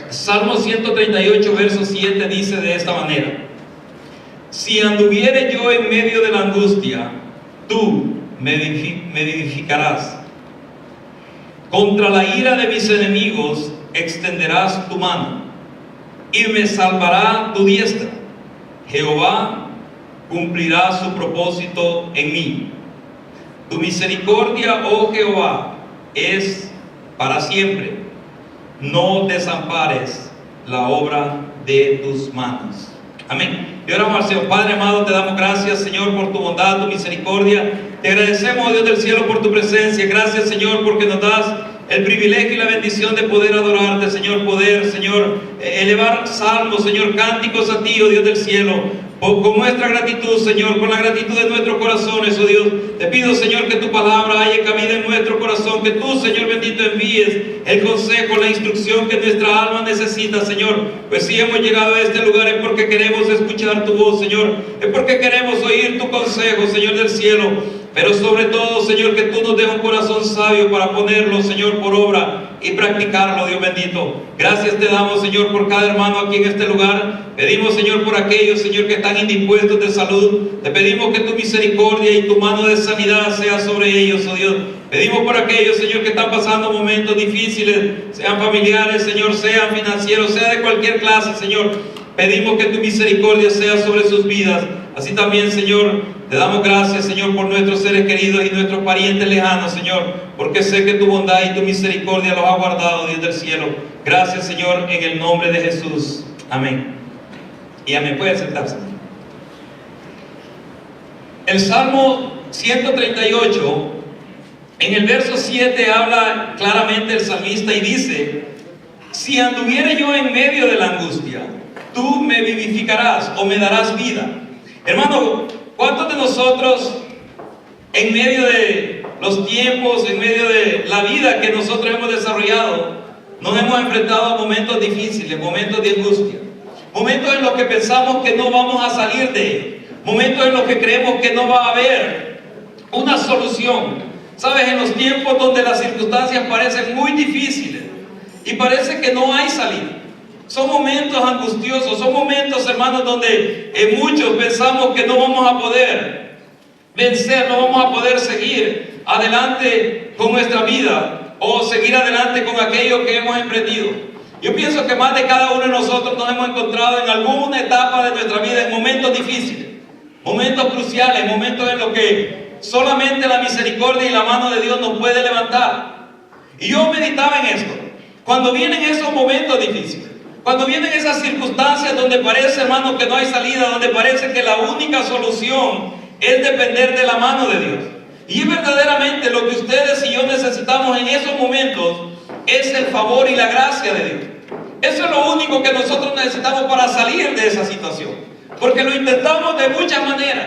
Salmo 138, verso 7 dice de esta manera: si anduviere yo en medio de la angustia, tú me vivificarás. Contra la ira de mis enemigos extenderás tu mano, y me salvará tu diestra. Jehová cumplirá su propósito en mí. Tu misericordia, oh Jehová, es para siempre. No desampares la obra de tus manos. Amén. Y oramos al Señor. Padre amado, te damos gracias, Señor, por tu bondad, tu misericordia. Te agradecemos, Dios del cielo, por tu presencia. Gracias, Señor, porque nos das el privilegio y la bendición de poder adorarte, Señor, Señor, elevar salmos, Señor, cánticos a ti, oh Dios del cielo. Con nuestra gratitud, Señor, con la gratitud de nuestros corazones, oh Dios, te pido, Señor, que tu palabra haya cabida en nuestro corazón, que tú, Señor bendito, envíes el consejo, la instrucción que nuestra alma necesita, Señor. Pues si hemos llegado a este lugar es porque queremos escuchar tu voz, Señor, es porque queremos oír tu consejo, Señor del cielo. Pero sobre todo, Señor, que tú nos des un corazón sabio para ponerlo, Señor, por obra y practicarlo, Dios bendito. Gracias te damos, Señor, por cada hermano aquí en este lugar. Pedimos, Señor, por aquellos, Señor, que están indispuestos de salud. Te pedimos que tu misericordia y tu mano de sanidad sea sobre ellos, oh Dios. Pedimos por aquellos, Señor, que están pasando momentos difíciles, sean familiares, Señor, sean financieros, sea de cualquier clase, Señor. Pedimos que tu misericordia sea sobre sus vidas. Así también, Señor, te damos gracias, Señor, por nuestros seres queridos y nuestros parientes lejanos, Señor, porque sé que tu bondad y tu misericordia los ha guardado, Dios del cielo. Gracias, Señor, en el nombre de Jesús. Amén. Y amén. Puede sentarse. El Salmo 138, en el verso 7, habla claramente el salmista y dice: si anduviere yo en medio de la angustia, tú me vivificarás o me darás vida. Hermano, ¿cuántos de nosotros en medio de los tiempos, en medio de la vida que nosotros hemos desarrollado, nos hemos enfrentado a momentos difíciles, momentos de angustia, momentos en los que pensamos que no vamos a salir de él, momentos en los que creemos que no va a haber una solución? ¿Sabes? En los tiempos donde las circunstancias parecen muy difíciles y parece que no hay salida. Son momentos angustiosos, son momentos, hermanos, donde muchos pensamos que no vamos a poder vencer, no vamos a poder seguir adelante con nuestra vida o seguir adelante con aquello que hemos emprendido. Yo pienso que más de cada uno de nosotros nos hemos encontrado en alguna etapa de nuestra vida en momentos difíciles, momentos cruciales, momentos en los que solamente la misericordia y la mano de Dios nos puede levantar. Y yo meditaba en esto. Cuando vienen esos momentos difíciles, cuando vienen esas circunstancias donde parece, hermano, que no hay salida, donde parece que la única solución es depender de la mano de Dios. Y verdaderamente lo que ustedes y yo necesitamos en esos momentos es el favor y la gracia de Dios. Eso es lo único que nosotros necesitamos para salir de esa situación. Porque lo intentamos de muchas maneras.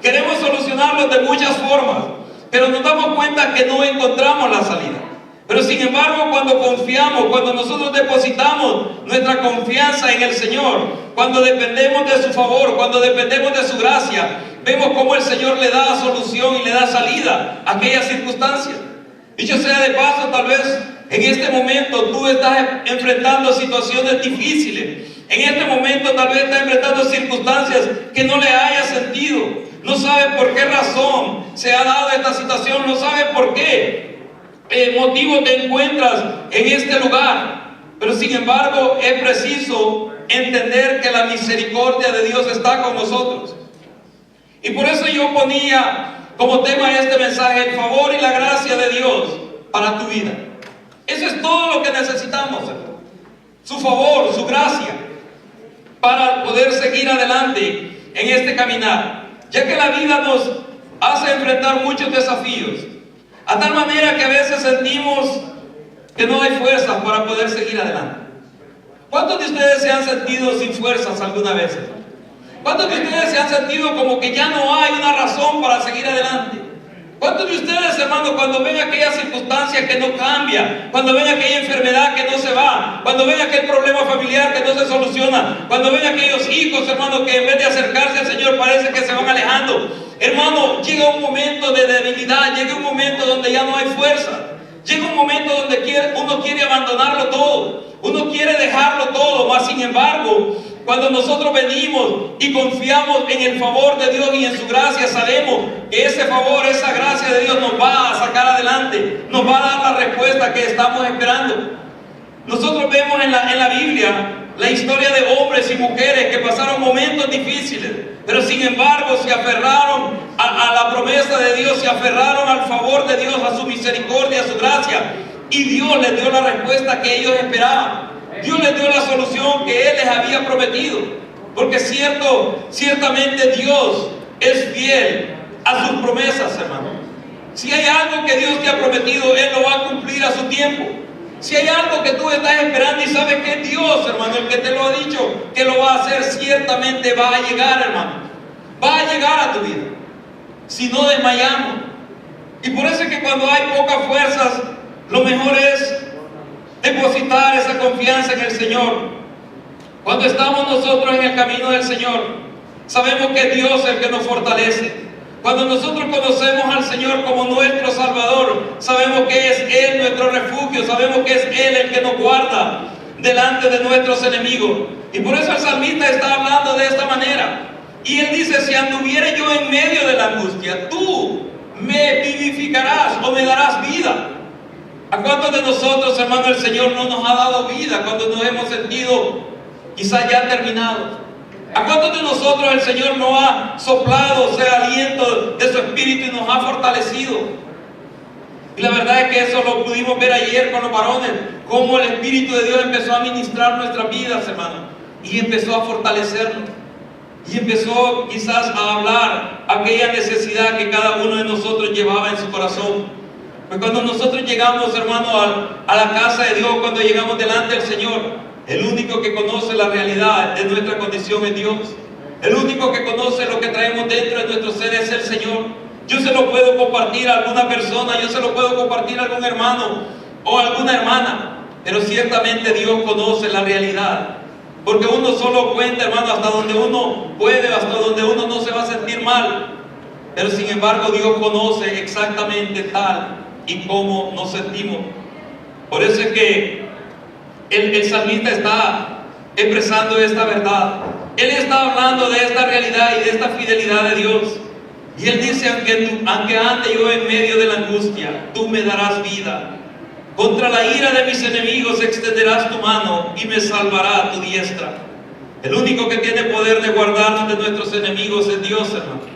Queremos solucionarlo de muchas formas. Pero nos damos cuenta que no encontramos la salida. Pero sin embargo, cuando confiamos, cuando nosotros depositamos nuestra confianza en el Señor, cuando dependemos de su favor, cuando dependemos de su gracia, vemos cómo el Señor le da solución y le da salida a aquellas circunstancias. Dicho sea de paso, tal vez en este momento tú estás enfrentando situaciones difíciles. En este momento tal vez estás enfrentando circunstancias que no le hayas sentido. No sabes por qué razón se ha dado esta situación, no sabes por qué motivo te encuentras en este lugar. Pero sin embargo es preciso entender que la misericordia de Dios está con nosotros. Y por eso yo ponía como tema este mensaje: el favor y la gracia de Dios para tu vida. Eso es todo lo que necesitamos, hermano. Su favor, su gracia, para poder seguir adelante en este caminar, ya que la vida nos hace enfrentar muchos desafíos, a tal manera que a veces sentimos que no hay fuerzas para poder seguir adelante. ¿Cuántos de ustedes se han sentido sin fuerzas alguna vez? ¿Cuántos de ustedes se han sentido como que ya no hay una razón para seguir adelante? ¿Cuántos de ustedes, hermanos, cuando ven aquella circunstancia que no cambia, cuando ven aquella enfermedad que no se va, cuando ven aquel problema familiar que no se soluciona, cuando ven aquellos hijos, hermanos, que en vez de acercarse al Señor parece que se van alejando? Hermano, llega un momento de debilidad, llega un momento donde ya no hay fuerza, llega un momento donde uno quiere abandonarlo todo. Uno quiere dejarlo todo, mas sin embargo, cuando nosotros venimos y confiamos en el favor de Dios y en su gracia, sabemos que ese favor, esa gracia de Dios nos va a sacar adelante, nos va a dar la respuesta que estamos esperando. Nosotros vemos en la Biblia la historia de hombres y mujeres que pasaron momentos difíciles, pero sin embargo se aferraron a la promesa de Dios, se aferraron al favor de Dios, a su misericordia, a su gracia, y Dios les dio la respuesta que ellos esperaban. Dios les dio la solución que Él les había prometido, porque ciertamente Dios es fiel a sus promesas, hermano. Si hay algo que Dios te ha prometido, Él lo va a cumplir a su tiempo. Si hay algo que tú estás esperando y sabes que es Dios, hermano, el que te lo ha dicho que lo va a hacer, ciertamente va a llegar, hermano. Va a llegar a tu vida. Si no desmayamos. Y por eso es que cuando hay pocas fuerzas, lo mejor es depositar esa confianza en el Señor. Cuando estamos nosotros en el camino del Señor, sabemos que es Dios el que nos fortalece. Cuando nosotros conocemos al Señor como nuestro Salvador, sabemos que es Él nuestro refugio, sabemos que es Él el que nos guarda delante de nuestros enemigos. Y por eso el salmista está hablando de esta manera. Y él dice: si anduviere yo en medio de la angustia, tú me vivificarás o me darás vida. ¿A cuántos de nosotros, hermano, el Señor no nos ha dado vida cuando nos hemos sentido quizás ya terminados? ¿A cuántos de nosotros el Señor nos ha soplado, o sea, aliento de su Espíritu y nos ha fortalecido? Y la verdad es que eso lo pudimos ver ayer con los varones, cómo el Espíritu de Dios empezó a ministrar nuestras vidas, hermano, y empezó a fortalecernos, y empezó quizás a hablar aquella necesidad que cada uno de nosotros llevaba en su corazón. Pues cuando nosotros llegamos, hermano, a la casa de Dios, cuando llegamos delante del Señor, el único que conoce la realidad de nuestra condición es Dios. El único que conoce lo que traemos dentro de nuestro ser es el Señor. Yo se lo puedo compartir a alguna persona, yo se lo puedo compartir a algún hermano o a alguna hermana, pero ciertamente Dios conoce la realidad. Porque uno solo cuenta, hermano, hasta donde uno puede, hasta donde uno no se va a sentir mal. Pero sin embargo Dios conoce exactamente tal y cómo nos sentimos. Por eso es que el salmista está expresando esta verdad. Él está hablando de esta realidad y de esta fidelidad de Dios. Y él dice: aunque ande yo en medio de la angustia, tú me darás vida. Contra la ira de mis enemigos extenderás tu mano y me salvará tu diestra. El único que tiene poder de guardarnos de nuestros enemigos es Dios, hermano.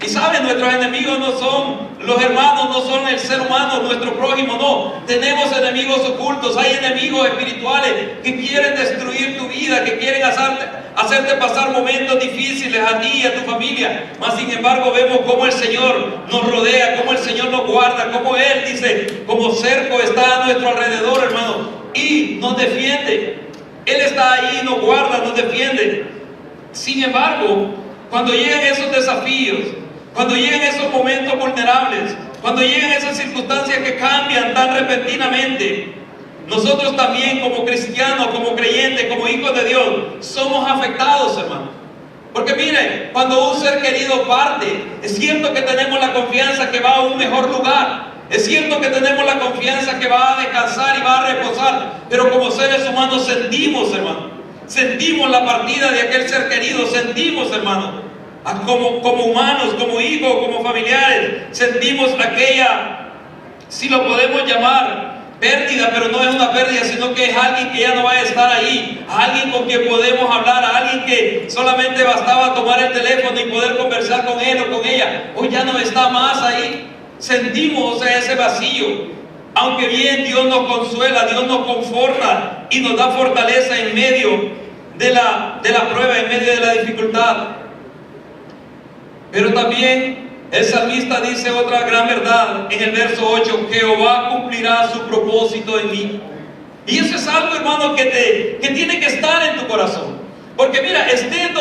Y saben, nuestros enemigos no son los hermanos, no son el ser humano, nuestro prójimo, no. Tenemos enemigos ocultos, hay enemigos espirituales que quieren destruir tu vida, que quieren hacerte pasar momentos difíciles a ti y a tu familia. Mas sin embargo vemos cómo el Señor nos rodea, cómo el Señor nos guarda, cómo Él dice, como cerco está a nuestro alrededor, hermano, y nos defiende. Él está ahí, nos guarda, nos defiende. Sin embargo, cuando llegan esos desafíos, cuando llegan esos momentos vulnerables, cuando llegan esas circunstancias que cambian tan repentinamente, nosotros también como cristianos, como creyentes, como hijos de Dios, somos afectados, hermano. Porque mire, cuando un ser querido parte, es cierto que tenemos la confianza que va a un mejor lugar. Es cierto que tenemos la confianza que va a descansar y va a reposar. Pero como seres humanos sentimos, hermano. Sentimos la partida de aquel ser querido. Sentimos, hermano. Como humanos, como hijos, como familiares, sentimos aquella, si lo podemos llamar, pérdida, pero no es una pérdida, sino que es alguien que ya no va a estar ahí, alguien con quien podemos hablar, alguien que solamente bastaba tomar el teléfono y poder conversar con él o con ella. Hoy ya no está más ahí. Sentimos, o sea, ese vacío. Aunque bien Dios nos consuela, Dios nos conforta y nos da fortaleza en medio de la prueba, en medio de la dificultad. Pero también el salmista dice otra gran verdad en el verso 8: Jehová cumplirá su propósito en mí. Y eso es algo, hermano, que tiene que estar en tu corazón. Porque mira, estés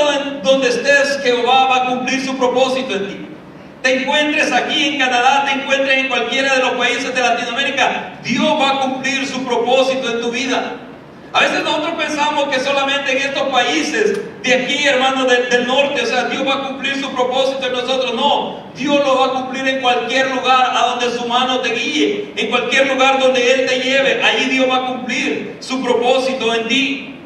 donde estés, Jehová va a cumplir su propósito en ti. Te encuentres aquí en Canadá, te encuentres en cualquiera de los países de Latinoamérica, Dios va a cumplir su propósito en tu vida. A veces nosotros pensamos que solamente en estos países de aquí, hermanos, del norte, o sea, Dios va a cumplir su propósito en nosotros. No, Dios lo va a cumplir en cualquier lugar a donde su mano te guíe, en cualquier lugar donde Él te lleve. Allí Dios va a cumplir su propósito en ti.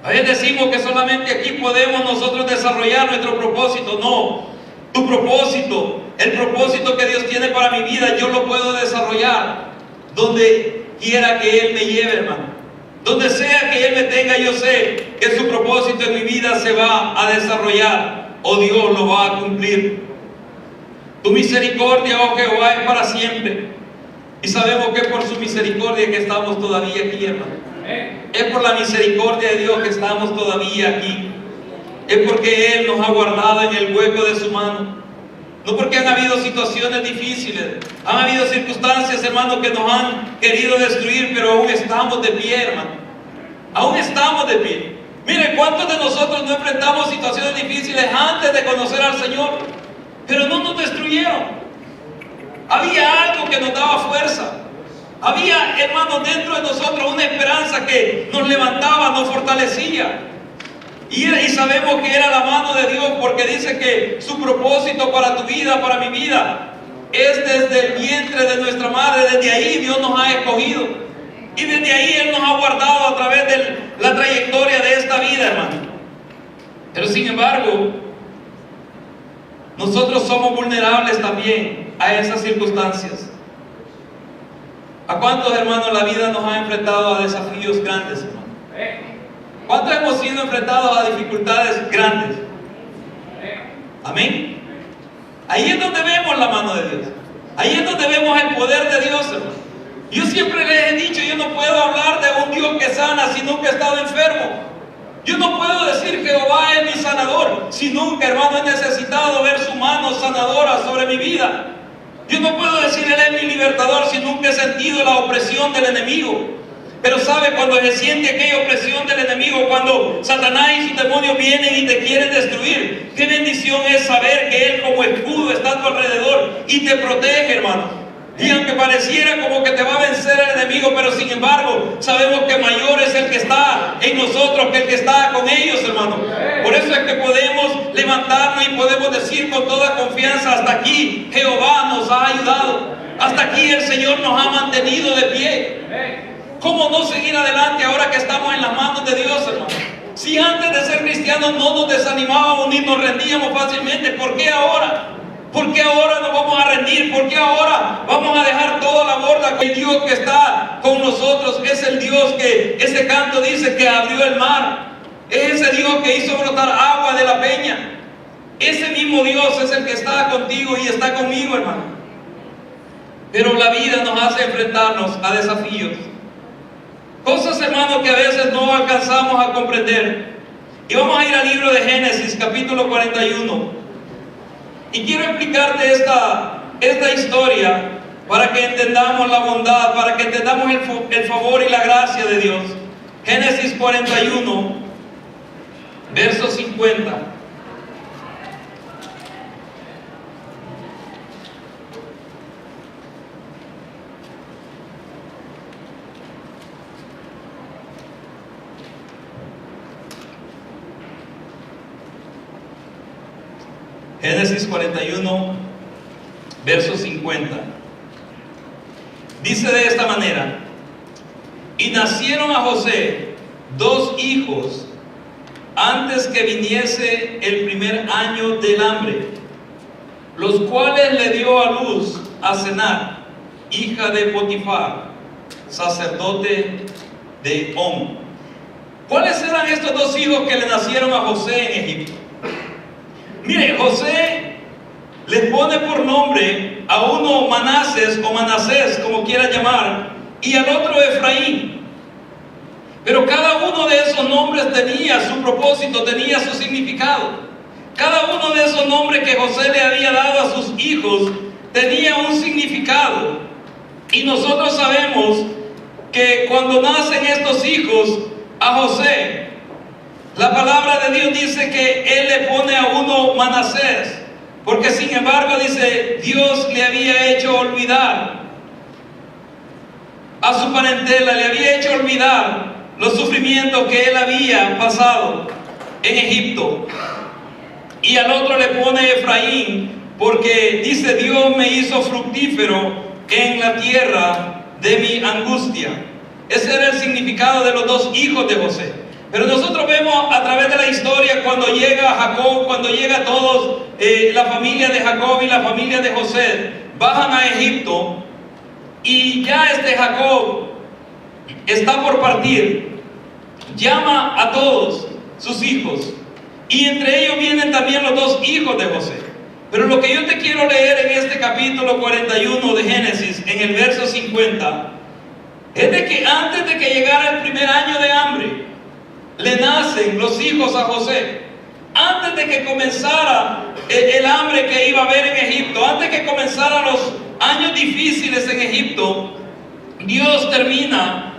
A veces decimos que solamente aquí podemos nosotros desarrollar nuestro propósito. No, tu propósito, el propósito que Dios tiene para mi vida, yo lo puedo desarrollar donde quiera que Él me lleve, hermano. Donde sea que Él me tenga, yo sé que su propósito en mi vida se va a desarrollar, o Dios lo va a cumplir. Tu misericordia, oh Jehová, es para siempre. Y sabemos que es por su misericordia que estamos todavía aquí, hermano. Es por la misericordia de Dios que estamos todavía aquí. Es porque Él nos ha guardado en el hueco de su mano. No porque han habido situaciones difíciles, han habido circunstancias, hermano, que nos han querido destruir, pero aún estamos de pie, hermano. Aún estamos de pie. Mire, ¿cuántos de nosotros no enfrentamos situaciones difíciles antes de conocer al Señor? Pero no nos destruyeron. Había algo que nos daba fuerza. Había, hermano, dentro de nosotros una esperanza que nos levantaba, nos fortalecía. Y sabemos que era la mano de Dios, porque dice que su propósito para tu vida, para mi vida, es desde el vientre de nuestra madre. Desde ahí Dios nos ha escogido. Y desde ahí Él nos ha guardado a través de la trayectoria de esta vida, hermano. Pero sin embargo, nosotros somos vulnerables también a esas circunstancias. ¿A cuántos, hermanos, la vida nos ha enfrentado a desafíos grandes, hermano? ¿Cuántos hemos sido enfrentados a dificultades grandes? Amén. Ahí es donde vemos la mano de Dios. Ahí es donde vemos el poder de Dios, hermano. Yo siempre les he dicho, yo no puedo hablar de un Dios que sana si nunca he estado enfermo. Yo no puedo decir Jehová es mi sanador si nunca, hermano, he necesitado ver su mano sanadora sobre mi vida. Yo no puedo decir Él es mi libertador si nunca he sentido la opresión del enemigo. Pero sabe, cuando se siente aquella opresión del enemigo, cuando Satanás y sus demonios vienen y te quieren destruir, qué bendición es saber que Él como escudo está a tu alrededor y te protege, hermano. Y aunque pareciera como que te va a vencer el enemigo, pero sin embargo sabemos que mayor es el que está en nosotros que el que está con ellos, hermano. Por eso es que podemos levantarnos y podemos decir con toda confianza: hasta aquí Jehová nos ha ayudado, hasta aquí el Señor nos ha mantenido de pie. ¿Cómo no seguir adelante ahora que estamos en las manos de Dios, hermano? Si antes de ser cristianos no nos desanimábamos ni nos rendíamos fácilmente, ¿por qué ahora? ¿Por qué ahora nos vamos a rendir? ¿Por qué ahora vamos a dejar toda la borda? El Dios que está con nosotros es el Dios que ese canto dice que abrió el mar. Es ese Dios que hizo brotar agua de la peña. Ese mismo Dios es el que está contigo y está conmigo, hermano. Pero la vida nos hace enfrentarnos a desafíos. Cosas, hermano, que a veces no alcanzamos a comprender. Y vamos a ir al libro de Génesis, capítulo 41. Y quiero explicarte esta historia para que entendamos la bondad, para que entendamos el favor y la gracia de Dios. Génesis 41, verso 50. Génesis 41, verso 50. Dice de esta manera: y nacieron a José 2 hijos antes que viniese el primer año del hambre, los cuales le dio a luz a Senat, hija de Potifar, sacerdote de On. ¿Cuáles eran estos 2 hijos que le nacieron a José en Egipto? Mire, José les pone por nombre a uno Manases o Manasés, como quieran llamar, y al otro Efraín. Pero cada uno de esos nombres tenía su propósito, tenía su significado. Cada uno de esos nombres que José le había dado a sus hijos tenía un significado. Y nosotros sabemos que cuando nacen estos hijos a José, la palabra de Dios dice que Él le pone a uno Manasés, porque sin embargo dice, Dios le había hecho olvidar a su parentela, le había hecho olvidar los sufrimientos que él había pasado en Egipto. Y al otro le pone Efraín, porque dice: Dios me hizo fructífero en la tierra de mi angustia. Ese era el significado de los dos hijos de José. Pero nosotros vemos a través de la historia, cuando llega Jacob, cuando llega todos, la familia de Jacob y la familia de José, bajan a Egipto, y ya Jacob está por partir. Llama a todos sus hijos, y entre ellos vienen también los dos hijos de José. Pero lo que yo te quiero leer en este capítulo 41 de Génesis, en el verso 50, es de que antes de que llegara el primer año de hambre, le nacen los hijos a José. Antes de que comenzara el hambre que iba a haber en Egipto, antes de que comenzaran los años difíciles en Egipto, Dios termina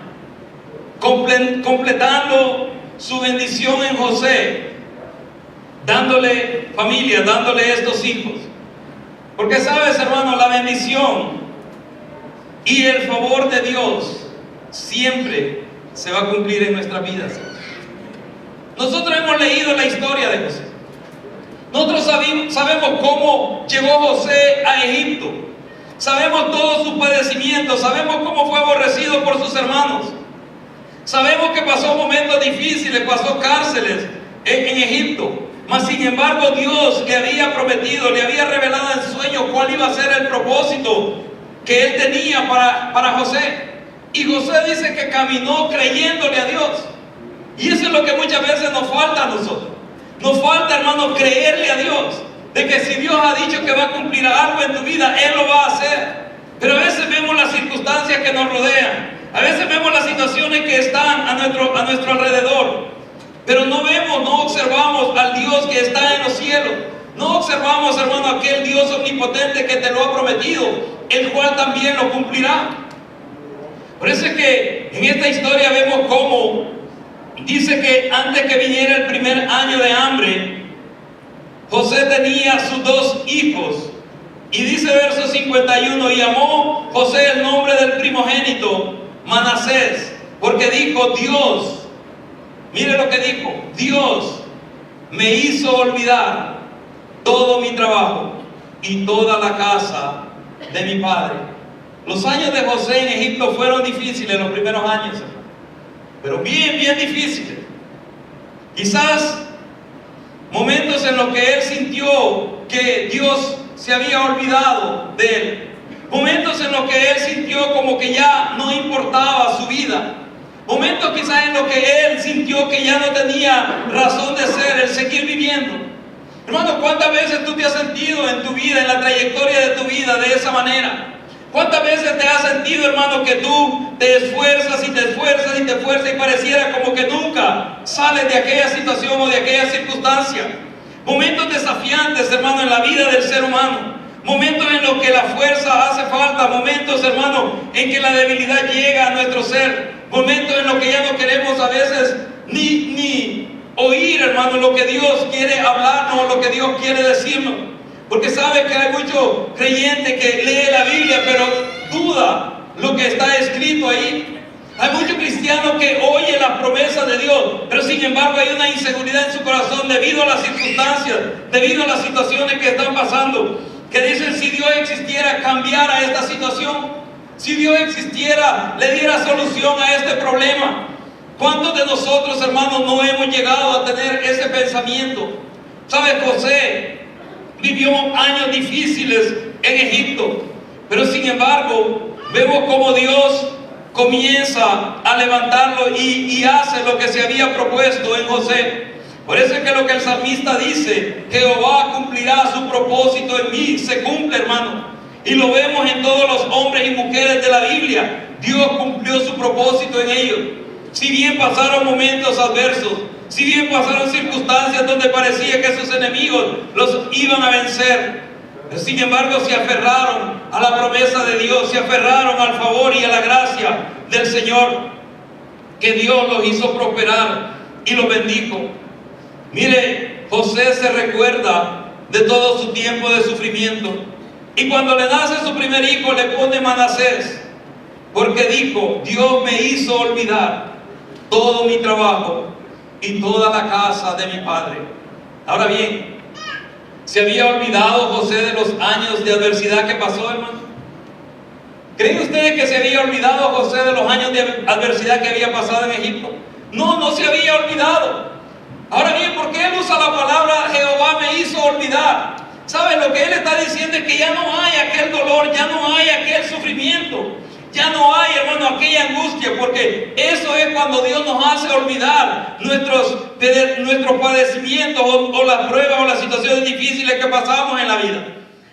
completando su bendición en José, dándole familia, dándole estos hijos. Porque sabes, hermano, la bendición y el favor de Dios siempre se va a cumplir en nuestras vidas. Nosotros hemos leído la historia de José. Nosotros sabemos cómo llegó José a Egipto. Sabemos todos sus padecimientos. Sabemos cómo fue aborrecido por sus hermanos. Sabemos que pasó momentos difíciles, pasó cárceles en Egipto. Mas sin embargo, Dios le había prometido, le había revelado en sueño cuál iba a ser el propósito que él tenía para José. Y José dice que caminó creyéndole a Dios. Y eso es lo que muchas veces nos falta a nosotros. Nos falta, hermano, creerle a Dios, de que si Dios ha dicho que va a cumplir algo en tu vida, Él lo va a hacer. Pero a veces vemos las circunstancias que nos rodean, a veces vemos las situaciones que están a nuestro alrededor, pero no vemos, no observamos al Dios que está en los cielos. No observamos, hermano, aquel Dios omnipotente que te lo ha prometido, el cual también lo cumplirá. Por eso es que en esta historia vemos cómo dice que antes que viniera el primer año de hambre, José tenía sus dos hijos. Y dice verso 51: y llamó José el nombre del primogénito Manasés, porque dijo: Dios, mire lo que dijo, Dios me hizo olvidar todo mi trabajo y toda la casa de mi padre. Los años de José en Egipto fueron difíciles, los primeros años, pero bien difíciles. Quizás momentos en los que él sintió que Dios se había olvidado de él, momentos en los que él sintió como que ya no importaba su vida, momentos quizás en los que él sintió que ya no tenía razón de ser, el seguir viviendo. Hermano, ¿cuántas veces tú te has sentido en tu vida, en la trayectoria de tu vida, de esa manera? ¿Cuántas veces te has sentido, hermano, que tú te esfuerzas y te esfuerzas y te esfuerzas y pareciera como que nunca sales de aquella situación o de aquella circunstancia? Momentos desafiantes, hermano, en la vida del ser humano. Momentos en los que la fuerza hace falta. Momentos, hermano, en que la debilidad llega a nuestro ser. Momentos en los que ya no queremos a veces ni oír, hermano, lo que Dios quiere hablarnos, lo que Dios quiere decirnos. Porque sabe que hay mucho creyente que lee la Biblia, pero duda lo que está escrito ahí. Hay muchos cristianos que oyen las promesas de Dios, pero sin embargo hay una inseguridad en su corazón debido a las circunstancias, debido a las situaciones que están pasando, que dicen: si Dios existiera, cambiara esta situación. Si Dios existiera, le diera solución a este problema. ¿Cuántos de nosotros, hermanos, no hemos llegado a tener ese pensamiento? ¿Sabe? José vivió años difíciles en Egipto, pero sin embargo vemos cómo Dios comienza a levantarlo y hace lo que se había propuesto en José. Por eso es que lo que el salmista dice: Jehová cumplirá su propósito en mí. Se cumple, hermano, y lo vemos en todos los hombres y mujeres de la Biblia. Dios cumplió su propósito en ellos. Si bien pasaron momentos adversos, si bien pasaron circunstancias donde parecía que sus enemigos los iban a vencer, pero sin embargo se aferraron a la promesa de Dios, se aferraron al favor y a la gracia del Señor, que Dios los hizo prosperar y los bendijo. Mire, José se recuerda de todo su tiempo de sufrimiento, y cuando le nace su primer hijo le pone Manasés, porque dijo: Dios me hizo olvidar todo mi trabajo y toda la casa de mi padre. Ahora bien, ¿se había olvidado José de los años de adversidad que pasó, hermano? ¿Creen ustedes que se había olvidado José de los años de adversidad que había pasado en Egipto? No, no se había olvidado. Ahora bien, ¿por qué él usa la palabra Jehová me hizo olvidar? ¿Saben? Lo que él está diciendo es que ya no hay aquel dolor, ya no hay aquel sufrimiento, ya no hay, hermano, aquella angustia, porque eso es cuando Dios nos hace olvidar nuestros padecimientos o las pruebas o las situaciones difíciles que pasamos en la vida.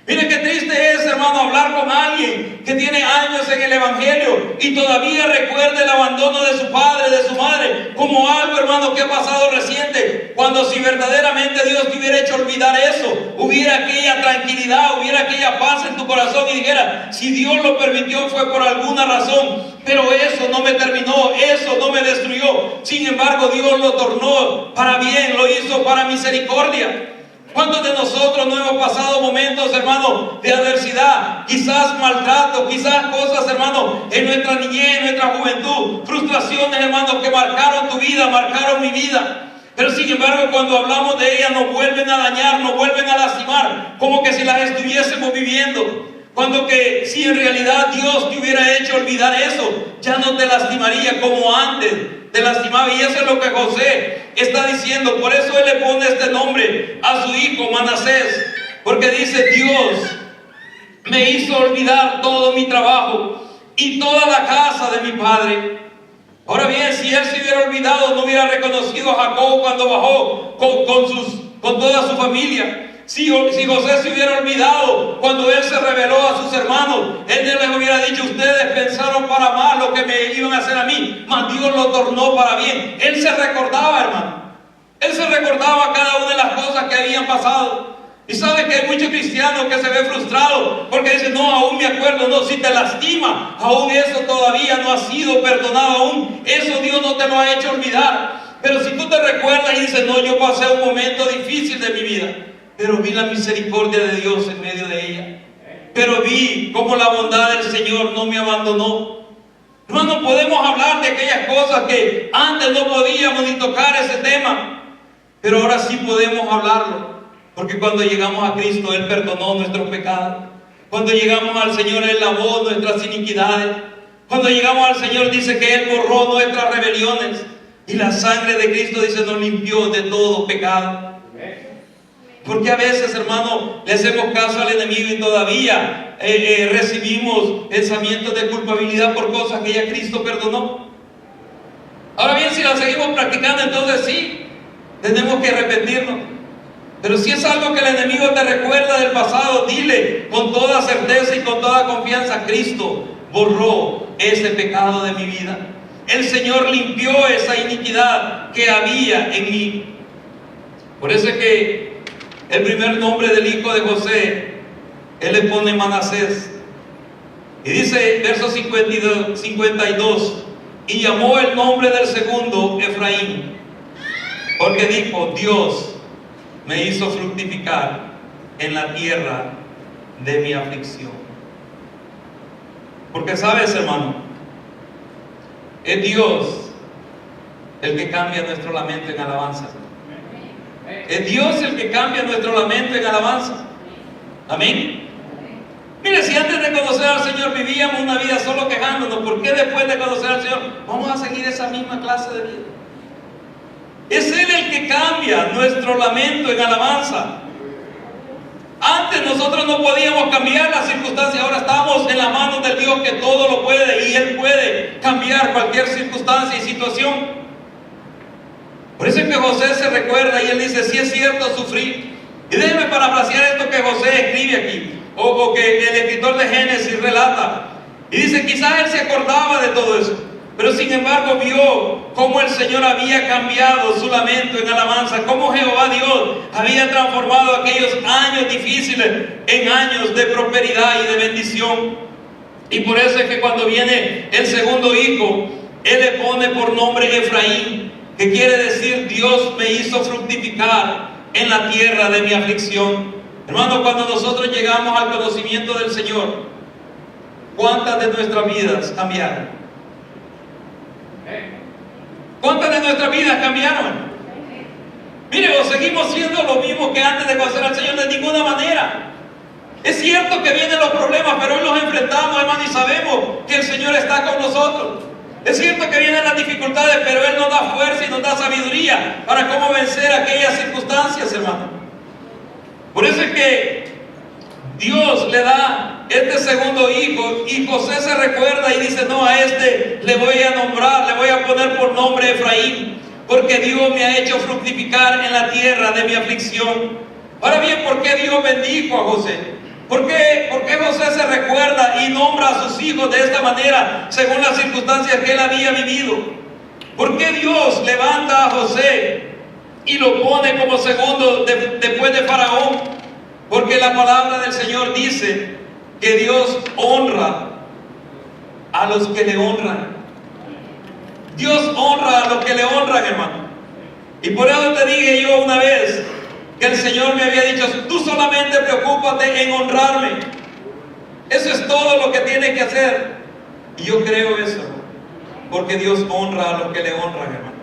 Mire qué triste es, hermano, hablar con alguien que tiene años en el Evangelio y todavía recuerda el abandono de su padre, de su madre, como algo, hermano, que ha pasado reciente. Cuando si verdaderamente Dios te hubiera hecho olvidar eso, hubiera aquella tranquilidad, hubiera aquella paz en tu corazón y dijera, si Dios lo permitió fue por alguna razón, pero eso no me terminó, eso no me destruyó. Sin embargo, Dios lo tornó para bien, lo hizo para misericordia. ¿Cuántos de nosotros no hemos pasado momentos, hermano, de adversidad? Quizás maltrato, quizás cosas, hermano, en nuestra niñez, en nuestra juventud, frustraciones, hermano, que marcaron tu vida, marcaron mi vida. Pero sin embargo, cuando hablamos de ellas, nos vuelven a dañar, nos vuelven a lastimar, como que si las estuviésemos viviendo. Cuando que si en realidad Dios te hubiera hecho olvidar eso, ya no te lastimaría como antes te lastimaba. Y eso es lo que José está diciendo. Por eso él le pone este nombre a su hijo Manasés, porque dice, Dios me hizo olvidar todo mi trabajo y toda la casa de mi padre. Ahora bien, si él se hubiera olvidado, no hubiera reconocido a Jacob cuando bajó con toda su familia. Si José se hubiera olvidado cuando él se reveló a sus hermanos, él les hubiera dicho, ustedes pensaron para mal lo que me iban a hacer a mí, mas Dios lo tornó para bien. Él se recordaba, hermano. Él se recordaba cada una de las cosas que habían pasado. Y sabe que hay muchos cristianos que se ven frustrados porque dicen, no, aún me acuerdo. No, si te lastima, aún eso todavía no ha sido perdonado aún. Eso Dios no te lo ha hecho olvidar. Pero si tú te recuerdas y dices, no, yo pasé un momento difícil de mi vida, pero vi la misericordia de Dios en medio de ella. Pero vi cómo la bondad del Señor no me abandonó. No podemos hablar de aquellas cosas que antes no podíamos ni tocar ese tema, pero ahora sí podemos hablarlo, porque cuando llegamos a Cristo, Él perdonó nuestros pecados. Cuando llegamos al Señor, Él lavó nuestras iniquidades. Cuando llegamos al Señor, dice que Él borró nuestras rebeliones, y la sangre de Cristo, dice, nos limpió de todo pecado. Porque a veces, hermano, le hacemos caso al enemigo y todavía recibimos pensamientos de culpabilidad por cosas que ya Cristo perdonó. Ahora bien, si las seguimos practicando, entonces sí, tenemos que arrepentirnos. Pero si es algo que el enemigo te recuerda del pasado, dile con toda certeza y con toda confianza, Cristo borró ese pecado de mi vida. El Señor limpió esa iniquidad que había en mí. Por eso es que el primer nombre del hijo de José, él le pone Manasés. Y dice, verso 52, y llamó el nombre del segundo Efraín, porque dijo, Dios me hizo fructificar en la tierra de mi aflicción. Porque sabes, hermano, es Dios el que cambia nuestro lamento en alabanza. Es Dios el que cambia nuestro lamento en alabanza. Amén. Mire, si antes de conocer al Señor vivíamos una vida solo quejándonos, ¿por qué después de conocer al Señor vamos a seguir esa misma clase de vida? Es Él el que cambia nuestro lamento en alabanza. Antes nosotros no podíamos cambiar las circunstancias, ahora estamos en las manos del Dios que todo lo puede, y Él puede cambiar cualquier circunstancia y situación. Por eso es que José se recuerda y él dice, sí es cierto sufrir. Y déjeme parafrasear esto que José escribe aquí, o que el escritor de Génesis relata. Y dice, quizás él se acordaba de todo eso, pero sin embargo vio cómo el Señor había cambiado su lamento en alabanza, cómo Jehová Dios había transformado aquellos años difíciles en años de prosperidad y de bendición. Y por eso es que cuando viene el segundo hijo, él le pone por nombre Efraín, que quiere decir, Dios me hizo fructificar en la tierra de mi aflicción. Hermano, cuando nosotros llegamos al conocimiento del Señor, ¿cuántas de nuestras vidas cambiaron? ¿Cuántas de nuestras vidas cambiaron? Mire, o seguimos siendo lo mismo que antes de conocer al Señor, de ninguna manera. Es cierto que vienen los problemas, pero hoy los enfrentamos, hermano, y sabemos que el Señor está con nosotros. Es cierto que vienen las dificultades, pero Él nos da fuerza y nos da sabiduría para cómo vencer aquellas circunstancias, hermano. Por eso es que Dios le da este segundo hijo, y José se recuerda y dice: no, a este le voy a nombrar, le voy a poner por nombre Efraín, porque Dios me ha hecho fructificar en la tierra de mi aflicción. Ahora bien, ¿por qué Dios bendijo a José? ¿Por qué José se recuerda y nombra a sus hijos de esta manera, según las circunstancias que él había vivido? ¿Por qué Dios levanta a José y lo pone como segundo después de Faraón? Porque la palabra del Señor dice que Dios honra a los que le honran. Dios honra a los que le honran, hermano. Y por eso te dije yo una vez que el Señor me había dicho: tú solamente preocúpate en honrarme. Eso es todo lo que tienes que hacer. Y yo creo eso, porque Dios honra a los que le honran, hermano.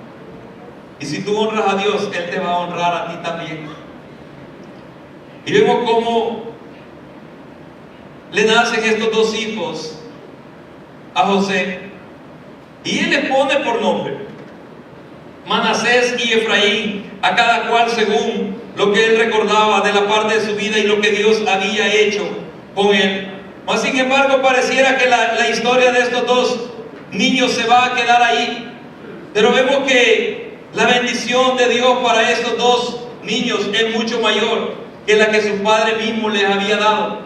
Y si tú honras a Dios, Él te va a honrar a ti también. Y vemos cómo le nacen estos dos hijos a José, y Él le pone por nombre Manasés y Efraín, a cada cual según lo que él recordaba de la parte de su vida y lo que Dios había hecho con él. Mas sin embargo, pareciera que la historia de estos dos niños se va a quedar ahí. Pero vemos que la bendición de Dios para estos dos niños es mucho mayor que la que su padre mismo les había dado.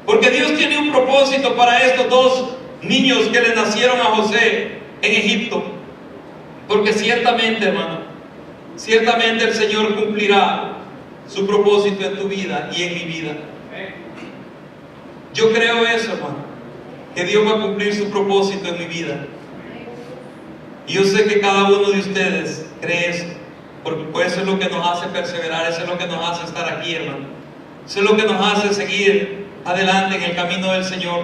Porque Dios tiene un propósito para estos dos niños que le nacieron a José en Egipto. Porque ciertamente, hermano, ciertamente el Señor cumplirá su propósito en tu vida y en mi vida. Yo creo eso, hermano, que Dios va a cumplir su propósito en mi vida. Y yo sé que cada uno de ustedes cree eso, porque pues eso es lo que nos hace perseverar, eso es lo que nos hace estar aquí, hermano. Eso es lo que nos hace seguir adelante en el camino del Señor.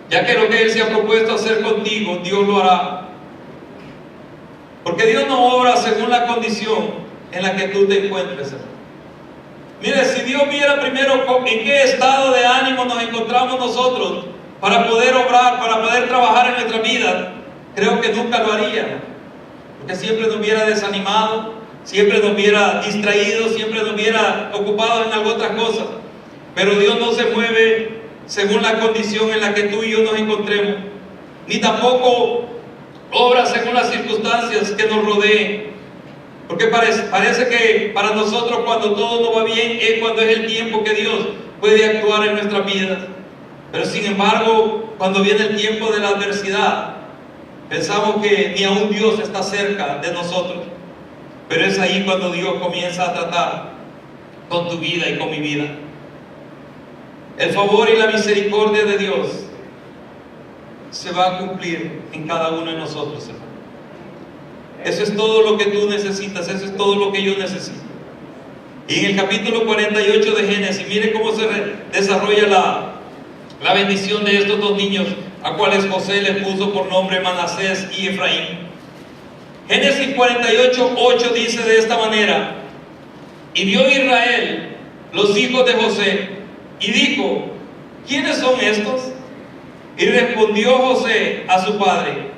Ya que lo que Él se ha propuesto hacer contigo, Dios lo hará. Porque Dios no obra según la condición en la que tú te encuentres, hermano. Mire, si Dios viera primero en qué estado de ánimo nos encontramos nosotros para poder obrar, para poder trabajar en nuestra vida, creo que nunca lo haría. Porque siempre nos hubiera desanimado, siempre nos hubiera distraído, siempre nos hubiera ocupado en alguna otra cosa. Pero Dios no se mueve según la condición en la que tú y yo nos encontremos, ni tampoco obra según las circunstancias que nos rodeen. Porque parece que para nosotros cuando todo nos va bien es cuando es el tiempo que Dios puede actuar en nuestras vidas. Pero sin embargo, cuando viene el tiempo de la adversidad, pensamos que ni aún Dios está cerca de nosotros. Pero es ahí cuando Dios comienza a tratar con tu vida y con mi vida. El favor y la misericordia de Dios se va a cumplir en cada uno de nosotros, hermano. Eso es todo lo que tú necesitas, eso es todo lo que yo necesito. Y en el capítulo 48 de Génesis, mire cómo se desarrolla la bendición de estos dos niños, a cuales José les puso por nombre Manasés y Efraín. Génesis 48, 8 dice de esta manera: y vio Israel los hijos de José, y dijo: ¿quiénes son estos? Y respondió José a su padre: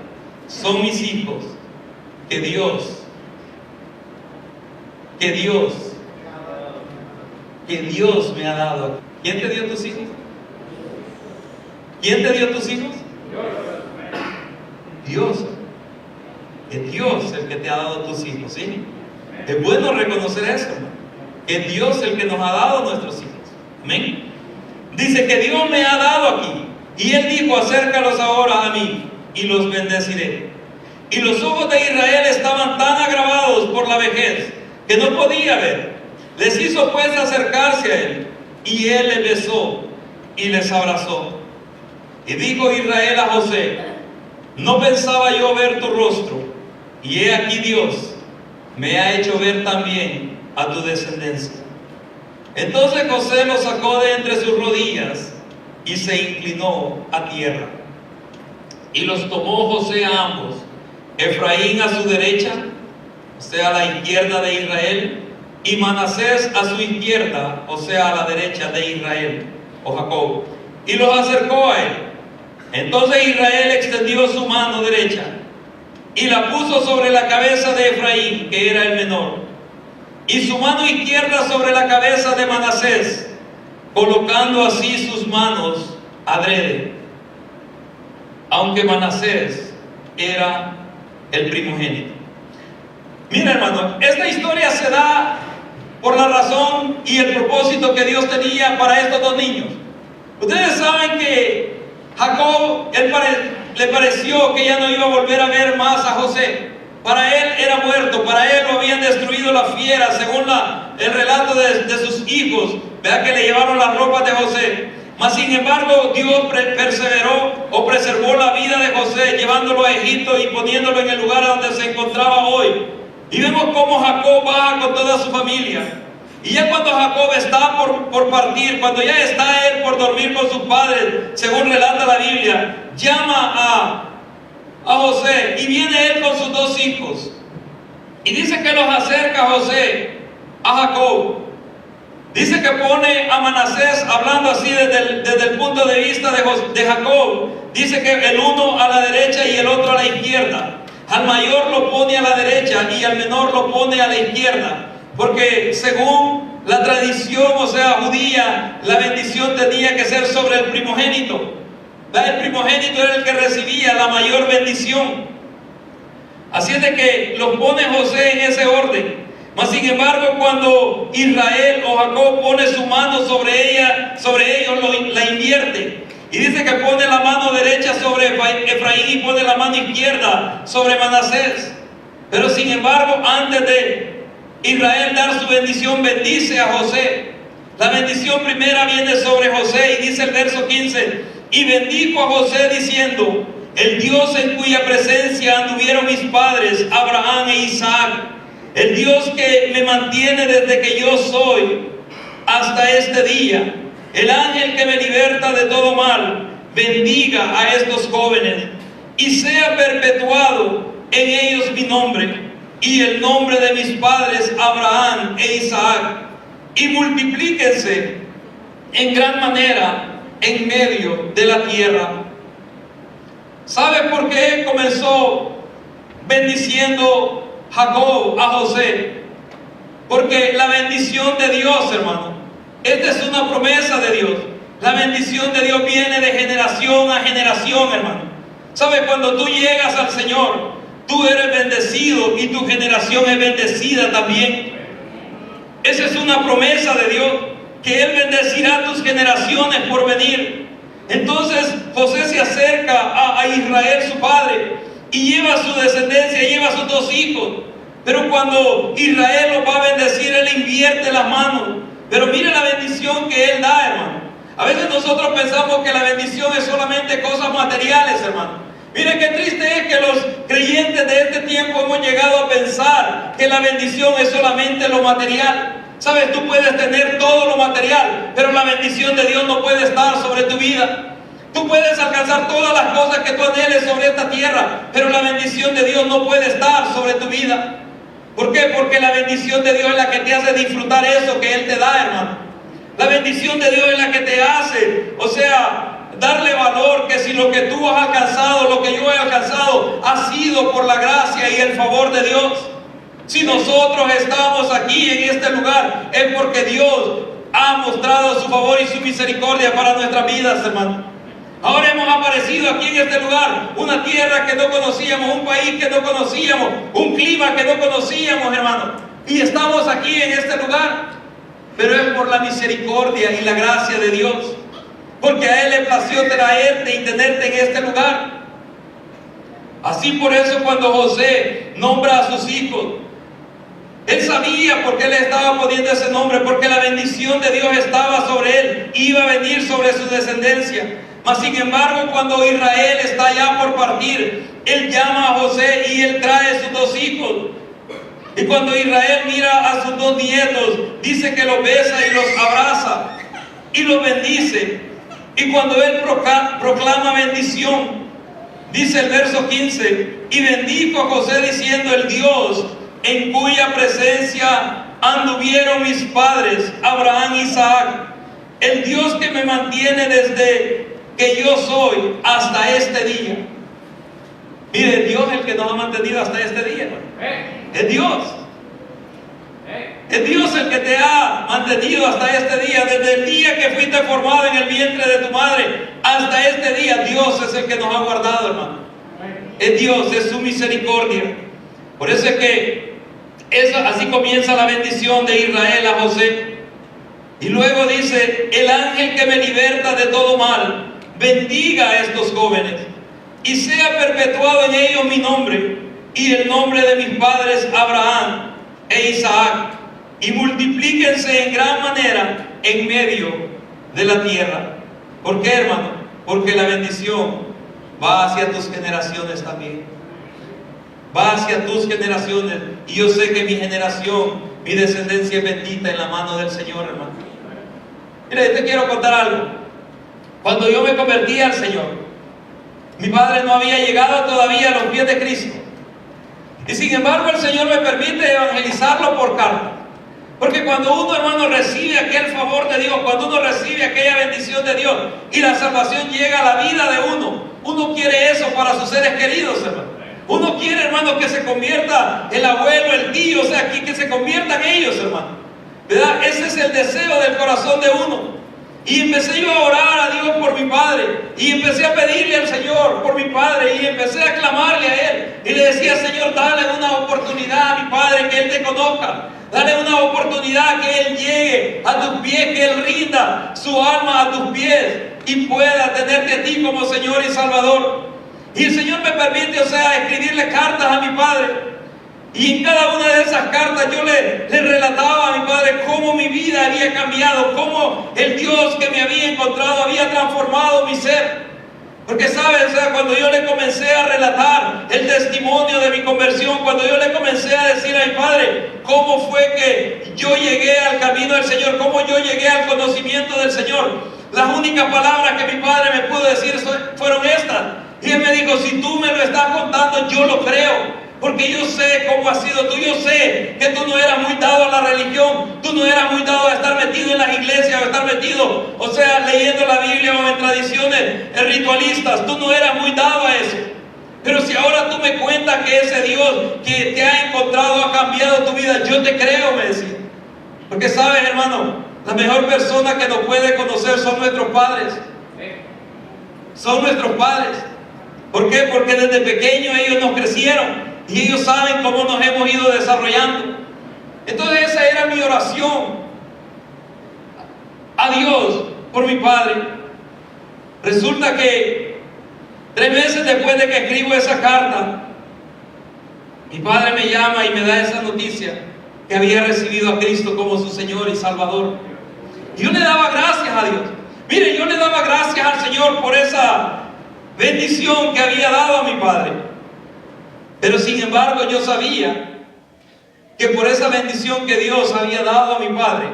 son mis hijos, que Dios me ha dado. ¿Quién te dio tus hijos? ¿Quién te dio tus hijos? Dios. Es Dios el que te ha dado tus hijos, ¿sí? Es bueno reconocer eso, ¿no? Que es Dios el que nos ha dado nuestros hijos. Amén. Dice que Dios me ha dado aquí. Y Él dijo: acércalos ahora a mí y los bendeciré. Y los ojos de Israel estaban tan agravados por la vejez que no podía ver. Les hizo pues acercarse a Él, y Él les besó y les abrazó. Y dijo Israel a José: no pensaba yo ver tu rostro, y he aquí Dios me ha hecho ver también a tu descendencia. Entonces José los sacó de entre sus rodillas y se inclinó a tierra. Y los tomó José a ambos Efraín a su derecha, o sea, a la izquierda de Israel, y Manasés a su izquierda, o sea, a la derecha de Israel, o Jacob, y los acercó a él. Entonces Israel extendió su mano derecha y la puso sobre la cabeza de Efraín, que era el menor, y su mano izquierda sobre la cabeza de Manasés, colocando así sus manos adrede, aunque Manasés era el primogénito. Mira, hermano, esta historia se da por la razón y el propósito que Dios tenía para estos dos niños. Ustedes saben que Jacob, le pareció que ya no iba a volver a ver más a José. Para él era muerto, para él lo habían destruido las fieras, según el relato de sus hijos. Vea que le llevaron las ropas de José. Mas sin embargo, Dios perseveró o preservó la vida de José, llevándolo a Egipto y poniéndolo en el lugar donde se encontraba hoy. Y vemos cómo Jacob va con toda su familia. Y ya cuando Jacob está por partir, cuando ya está él por dormir con sus padres, según relata la Biblia, llama a José y viene él con sus dos hijos. Y dice que los acerca José a Jacob. Dice que pone a Manasés, hablando así desde el punto de vista de Jacob, dice que el uno a la derecha y el otro a la izquierda. Al mayor lo pone a la derecha y al menor lo pone a la izquierda. Porque según la tradición, o sea, judía, la bendición tenía que ser sobre el primogénito. El primogénito era el que recibía la mayor bendición. Así es de que los pone José en ese orden. Mas sin embargo, cuando Israel o Jacob pone su mano sobre ellos la invierte. Y dice que pone la mano derecha sobre Efraín y pone la mano izquierda sobre Manasés. Pero sin embargo, antes de Israel dar su bendición, bendice a José. La bendición primera viene sobre José y dice el verso 15: y bendijo a José diciendo: el Dios en cuya presencia anduvieron mis padres, Abraham e Isaac, el Dios que me mantiene desde que yo soy hasta este día, el ángel que me liberta de todo mal, bendiga a estos jóvenes y sea perpetuado en ellos mi nombre y el nombre de mis padres Abraham e Isaac, y multiplíquense en gran manera en medio de la tierra. ¿Sabe por qué comenzó bendiciendo Jacob a José? Porque la bendición de Dios, hermano, esta es una promesa de Dios. La bendición de Dios viene de generación a generación, hermano. ¿Sabe? Cuando tú llegas al Señor, tú eres bendecido y tu generación es bendecida también. Esa es una promesa de Dios, que Él bendecirá tus generaciones por venir. Entonces José se acerca a Israel, su padre, y lleva su descendencia, lleva a sus dos hijos. Pero cuando Israel los va a bendecir, Él invierte las manos. Pero mire la bendición que Él da, hermano. A veces nosotros pensamos que la bendición es solamente cosas materiales, hermano. Mire qué triste es que los creyentes de este tiempo hemos llegado a pensar que la bendición es solamente lo material. Sabes, tú puedes tener todo lo material, pero la bendición de Dios no puede estar sobre tu vida. Tú puedes alcanzar todas las cosas que tú anheles sobre esta tierra, pero la bendición de Dios no puede estar sobre tu vida. ¿Por qué? Porque la bendición de Dios es la que te hace disfrutar eso que Él te da, hermano. La bendición de Dios es la que te hace, o sea, darle valor, que si lo que tú has alcanzado, lo que yo he alcanzado, ha sido por la gracia y el favor de Dios. Si nosotros estamos aquí en este lugar, es porque Dios ha mostrado su favor y su misericordia para nuestras vidas, hermano. Ahora hemos aparecido aquí en este lugar, una tierra que no conocíamos, un país que no conocíamos, un clima que no conocíamos, hermano. Y estamos aquí en este lugar, pero es por la misericordia y la gracia de Dios. Porque a Él le plació traerte y tenerte en este lugar. Así por eso cuando José nombra a sus hijos, él sabía por qué le estaba poniendo ese nombre, porque la bendición de Dios estaba sobre él, iba a venir sobre su descendencia. Mas sin embargo, cuando Israel está ya por partir, él llama a José y él trae sus dos hijos. Y cuando Israel mira a sus dos nietos, dice que los besa y los abraza y los bendice. Y cuando él proclama bendición, Dice el verso 15, y bendijo a José diciendo: el Dios en cuya presencia anduvieron mis padres, Abraham y Isaac, el Dios que me mantiene desde que yo soy hasta este día. Mire, Dios es el que nos ha mantenido hasta este día. Es Dios. Es Dios el que te ha mantenido hasta este día. Desde el día que fuiste formado en el vientre de tu madre hasta este día, Dios es el que nos ha guardado, hermano. Es Dios, es su misericordia. Por eso es que así comienza la bendición de Israel a José. Y luego dice: el ángel que me liberta de todo mal, bendiga a estos jóvenes, y sea perpetuado en ellos mi nombre y el nombre de mis padres Abraham e Isaac, y multiplíquense en gran manera en medio de la tierra. ¿Por qué, hermano? Porque la bendición va hacia tus generaciones también. Va hacia tus generaciones. Y yo sé que mi generación, mi descendencia es bendita en la mano del Señor, hermano. Mira, yo te quiero contar algo. Cuando yo me convertí al Señor, mi padre no había llegado todavía a los pies de Cristo. Y sin embargo el Señor me permite evangelizarlo por carta. Porque cuando uno, hermano, recibe aquel favor de Dios, cuando uno recibe aquella bendición de Dios y la salvación llega a la vida de uno, uno quiere eso para sus seres queridos, hermano. Uno quiere, hermano, que se convierta el abuelo, el tío, o sea, que se conviertan ellos, hermano. ¿Verdad? Ese es el deseo del corazón de uno. Y empecé yo a orar a Dios por mi padre, y empecé a pedirle al Señor por mi padre, y empecé a clamarle a Él, y le decía: Señor, dale una oportunidad a mi padre, que Él te conozca. Dale una oportunidad, que Él llegue a tus pies, que Él rinda su alma a tus pies y pueda tenerte a ti como Señor y Salvador. Y el Señor me permite, o sea, escribirle cartas a mi padre. Y en cada una de esas cartas yo le relataba a mi padre cómo mi vida había cambiado, cómo el Dios que me había encontrado había transformado mi ser. Porque sabes, o sea, cuando yo le comencé a relatar el testimonio de mi conversión, cuando yo le comencé a decir a mi padre cómo fue que yo llegué al camino del Señor, cómo yo llegué al conocimiento del Señor, las únicas palabras que mi padre me pudo decir fueron estas. Y él me dijo: si tú me lo estás contando, yo lo creo. Porque yo sé cómo has sido tú, yo sé que tú no eras muy dado a la religión, tú no eras muy dado a estar metido en las iglesias, o estar metido, o sea, leyendo la Biblia o en tradiciones ritualistas, tú no eras muy dado a eso. Pero si ahora tú me cuentas que ese Dios que te ha encontrado ha cambiado tu vida, yo te creo, me decía. Porque sabes, hermano, la mejor persona que nos puede conocer son nuestros padres. Son nuestros padres. ¿Por qué? Porque desde pequeños ellos nos crecieron. Y ellos saben cómo nos hemos ido desarrollando. Entonces esa era mi oración a Dios por mi padre. Resulta que 3 meses después de que escribo esa carta, mi padre me llama y me da esa noticia, que había recibido a Cristo como su Señor y Salvador. Y yo le daba gracias a Dios. Mire, yo le daba gracias al Señor por esa bendición que había dado a mi padre. Pero sin embargo yo sabía que por esa bendición que Dios había dado a mi padre,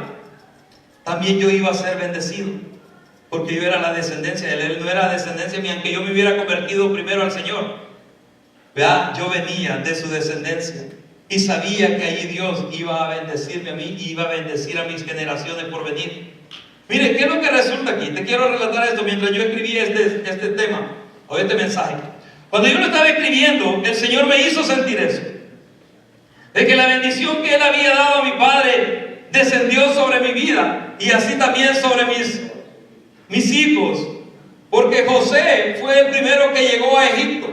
también yo iba a ser bendecido. Porque yo era la descendencia de él. Él no era descendencia mía, aunque yo me hubiera convertido primero al Señor. ¿Verdad? Yo venía de su descendencia. Y sabía que allí Dios iba a bendecirme a mí y iba a bendecir a mis generaciones por venir. Mire, ¿qué es lo que resulta aquí? Te quiero relatar esto mientras yo escribía este tema o este mensaje. Cuando yo lo estaba escribiendo, el Señor me hizo sentir eso. De que la bendición que Él había dado a mi padre descendió sobre mi vida y así también sobre mis hijos. Porque José fue el primero que llegó a Egipto.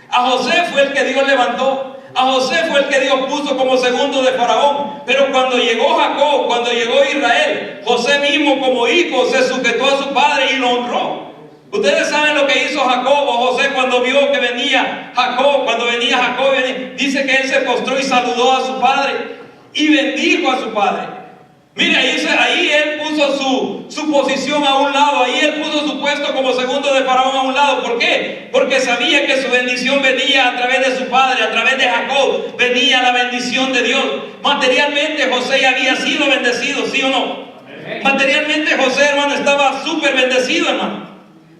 A José fue el que Dios levantó. A José fue el que Dios puso como segundo de Faraón. Pero cuando llegó Jacob, cuando llegó Israel, José mismo como hijo se sujetó a su padre y lo honró. Ustedes saben lo que hizo Jacob o José cuando vio que venía Jacob. Cuando venía Jacob, dice que él se postró y saludó a su padre y bendijo a su padre. Mire, ahí él puso su posición a un lado. Ahí él puso su puesto como segundo de Faraón a un lado. ¿Por qué? Porque sabía que su bendición venía a través de su padre, a través de Jacob venía la bendición de Dios. Materialmente José ya había sido bendecido, ¿sí o no? Materialmente José, hermano, estaba súper bendecido, hermano.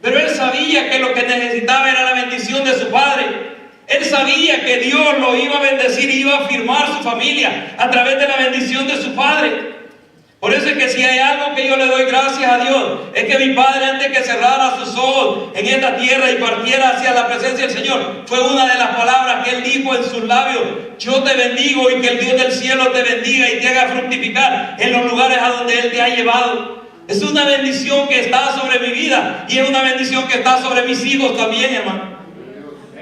Pero él sabía que lo que necesitaba era la bendición de su su padre. Él sabía que Dios lo iba a bendecir y iba a afirmar su familia a través de la bendición de su padre. Por eso es que si hay algo que yo le doy gracias a Dios, es que mi padre, antes que cerrara sus ojos en esta tierra y partiera hacia la presencia del Señor, fue una de las palabras que él dijo en sus labios: yo te bendigo y que el Dios del cielo te bendiga y te haga fructificar en los lugares a donde Él te ha llevado. Es una bendición que está sobre mi vida y es una bendición que está sobre mis hijos también, hermano.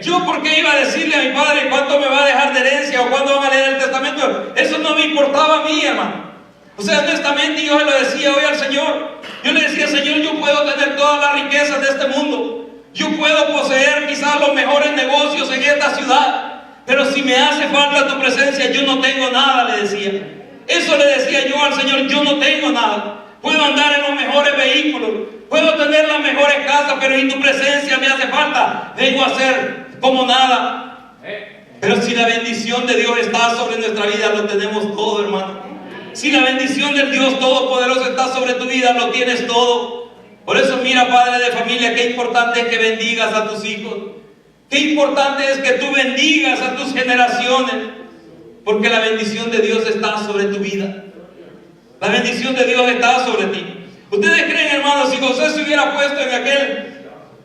Yo, ¿por qué iba a decirle a mi padre cuánto me va a dejar de herencia o cuándo van a leer el testamento? Eso no me importaba a mí, hermano. O sea, honestamente yo se lo decía hoy al Señor. Yo le decía: Señor, yo puedo tener todas las riquezas de este mundo. Yo puedo poseer quizás los mejores negocios en esta ciudad. Pero si me hace falta tu presencia, yo no tengo nada, le decía. Eso le decía yo al Señor: yo no tengo nada. Puedo andar en los mejores vehículos, puedo tener las mejores casas, pero si tu presencia me hace falta, vengo a ser como nada. Pero si la bendición de Dios está sobre nuestra vida, lo tenemos todo, hermano. Si la bendición del Dios Todopoderoso está sobre tu vida, lo tienes todo. Por eso, mira, padre de familia, qué importante es que bendigas a tus hijos. Qué importante es que tú bendigas a tus generaciones, porque la bendición de Dios está sobre tu vida. La bendición de Dios está sobre ti. ¿Ustedes creen, hermanos, si José se hubiera puesto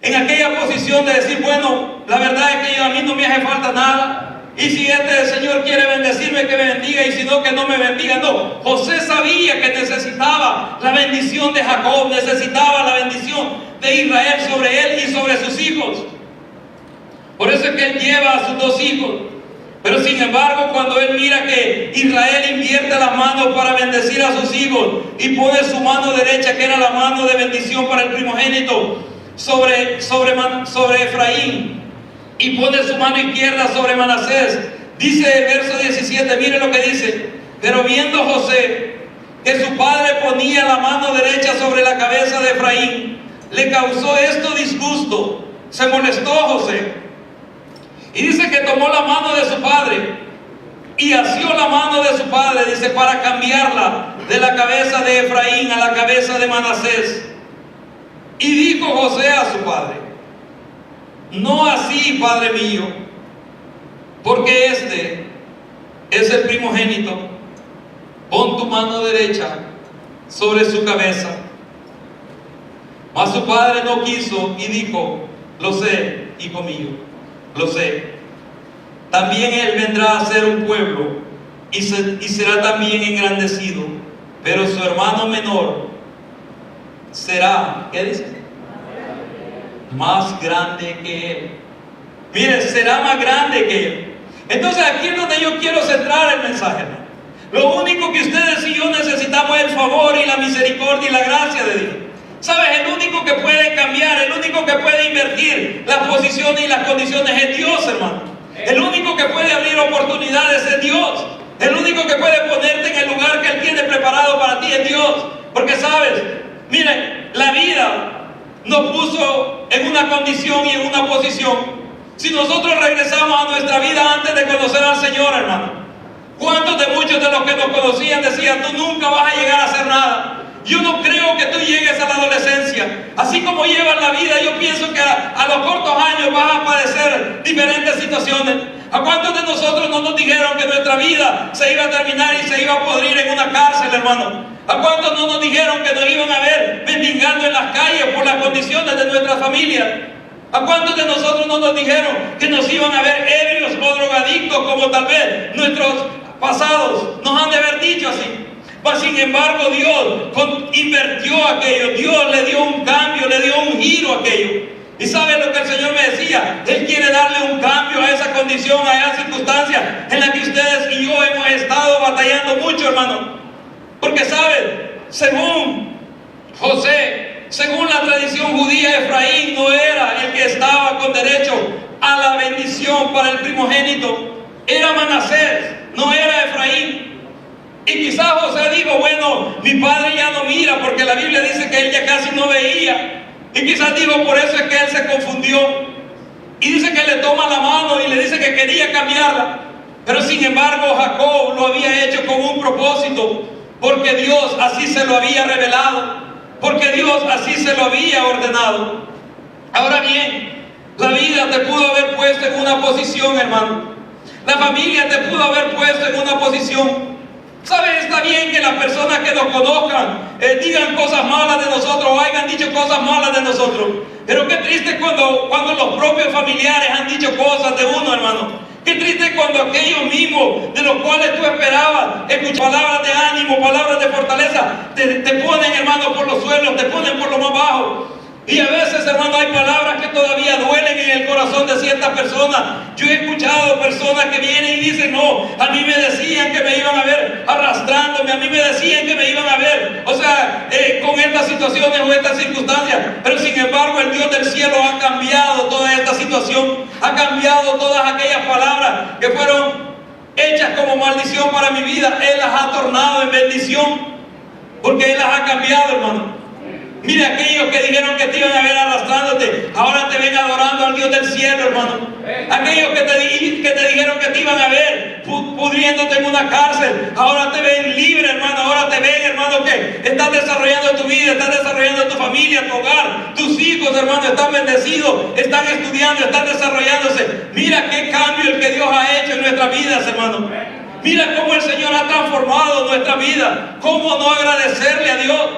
en aquella posición de decir: bueno, la verdad es que a mí no me hace falta nada, y si este Señor quiere bendecirme, que me bendiga, y si no, que no me bendiga? No, José sabía que necesitaba la bendición de Jacob, necesitaba la bendición de Israel sobre él y sobre sus hijos. Por eso es que él lleva a sus dos hijos. Pero sin embargo, cuando él mira que Israel invierte las manos para bendecir a sus hijos y pone su mano derecha, que era la mano de bendición para el primogénito, sobre Efraín, y pone su mano izquierda sobre Manasés, dice el verso 17, mire lo que dice: pero viendo José que su padre ponía la mano derecha sobre la cabeza de Efraín, le causó esto disgusto, se molestó José. Y dice que tomó la mano de su padre y asió la mano de su padre, dice, para cambiarla de la cabeza de Efraín a la cabeza de Manasés. Y dijo José a su padre: no así, padre mío, porque este es el primogénito. Pon tu mano derecha sobre su cabeza. Mas su padre no quiso y dijo: lo sé, hijo mío, lo sé. También él vendrá a ser un pueblo y será también engrandecido, pero su hermano menor será, ¿qué dice? Más grande que él. Mire, será más grande que él. Entonces aquí es donde yo quiero centrar el mensaje, ¿no? Lo único que ustedes y yo necesitamos es el favor y la misericordia y la gracia de Dios. ¿Sabes? El único que puede cambiar, el único que puede invertir las posiciones y las condiciones es Dios, hermano. El único que puede abrir oportunidades es Dios. El único que puede ponerte en el lugar que Él tiene preparado para ti es Dios. Porque, ¿sabes? Miren, la vida nos puso en una condición y en una posición. Si nosotros regresamos a nuestra vida antes de conocer al Señor, hermano, ¿cuántos de muchos de los que nos conocían decían: tú nunca vas a llegar a hacer nada? Yo no creo que tú llegues a la adolescencia. Así como llevas la vida, yo pienso que a los cortos años vas a padecer diferentes situaciones. ¿A cuántos de nosotros no nos dijeron que nuestra vida se iba a terminar y se iba a podrir en una cárcel, hermano? ¿A cuántos no nos dijeron que nos iban a ver mendigando en las calles por las condiciones de nuestra familia? ¿A cuántos de nosotros no nos dijeron que nos iban a ver ebrios o drogadictos, como tal vez nuestros pasados nos han de haber dicho así? Mas sin embargo, Dios invirtió aquello. Dios le dio un cambio, le dio un giro a aquello. ¿Y sabe lo que el Señor me decía? Él quiere darle un cambio a esa condición, a esa circunstancia en la que ustedes y yo hemos estado batallando mucho, hermano. Porque, ¿saben? Según José, según la tradición judía, Efraín no era el que estaba con derecho a la bendición para el primogénito. Era Manasés, no era Efraín. Y quizás José dijo: bueno, mi padre ya no mira, porque la Biblia dice que él ya casi no veía. Y quizás digo, por eso es que él se confundió. Y dice que le toma la mano y le dice que quería cambiarla. Pero sin embargo, Jacob lo había hecho con un propósito, porque Dios así se lo había revelado, porque Dios así se lo había ordenado. Ahora bien, la vida te pudo haber puesto una posición, hermano. La familia te pudo haber puesto en una posición. ¿Sabes? Está bien que las personas que nos conozcan digan cosas malas de nosotros o hayan dicho cosas malas de nosotros. Pero qué triste cuando los propios familiares han dicho cosas de uno, hermano. Qué triste cuando aquellos mismos de los cuales tú esperabas escuchar palabras de ánimo, palabras de fortaleza, te ponen, hermano, por los suelos, te ponen por lo más bajo. Y a veces, hermano, hay palabras que todavía duelen en el corazón de ciertas personas. Yo he escuchado personas que vienen y dicen: no, a mí me decían que me iban a ver arrastrándome, a mí me decían que me iban a ver, o sea, con estas situaciones o estas circunstancias. Pero sin embargo, el Dios del cielo ha cambiado toda esta situación, ha cambiado todas aquellas palabras que fueron hechas como maldición para mi vida. Él las ha tornado en bendición, porque Él las ha cambiado, hermano. Mira, aquellos que dijeron que te iban a ver arrastrándote, ahora te ven adorando al Dios del cielo, hermano. Aquellos que te dijeron que te iban a ver pudriéndote en una cárcel, ahora te ven libre, hermano. Ahora te ven, hermano, que estás desarrollando tu vida, estás desarrollando tu familia, tu hogar, tus hijos, hermano, están bendecidos, están estudiando, están desarrollándose. Mira qué cambio el que Dios ha hecho en nuestras vidas, hermano. Mira cómo el Señor ha transformado nuestra vida. ¿Cómo no agradecerle a Dios?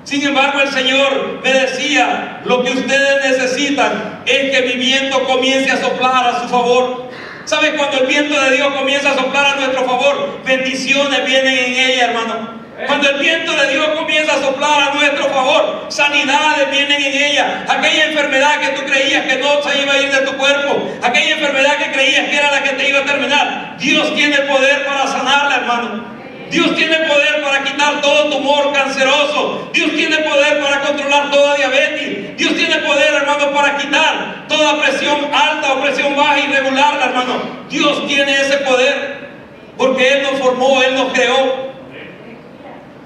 Sin embargo, el Señor me decía: lo que ustedes necesitan es que mi viento comience a soplar a su favor. ¿Sabes? Cuando el viento de Dios comienza a soplar a nuestro favor, bendiciones vienen en ella, hermano. Cuando el viento de Dios comienza a soplar a nuestro favor, sanidades vienen en ella. Aquella enfermedad que tú creías que no se iba a ir de tu cuerpo, aquella enfermedad que creías que era la que te iba a terminar, Dios tiene poder para sanarla, hermano. Dios tiene poder para quitar todo tumor canceroso. Dios tiene poder para controlar toda diabetes. Dios tiene poder, hermano, para quitar toda presión alta o presión baja irregular, hermano. Dios tiene ese poder, porque Él nos formó, Él nos creó,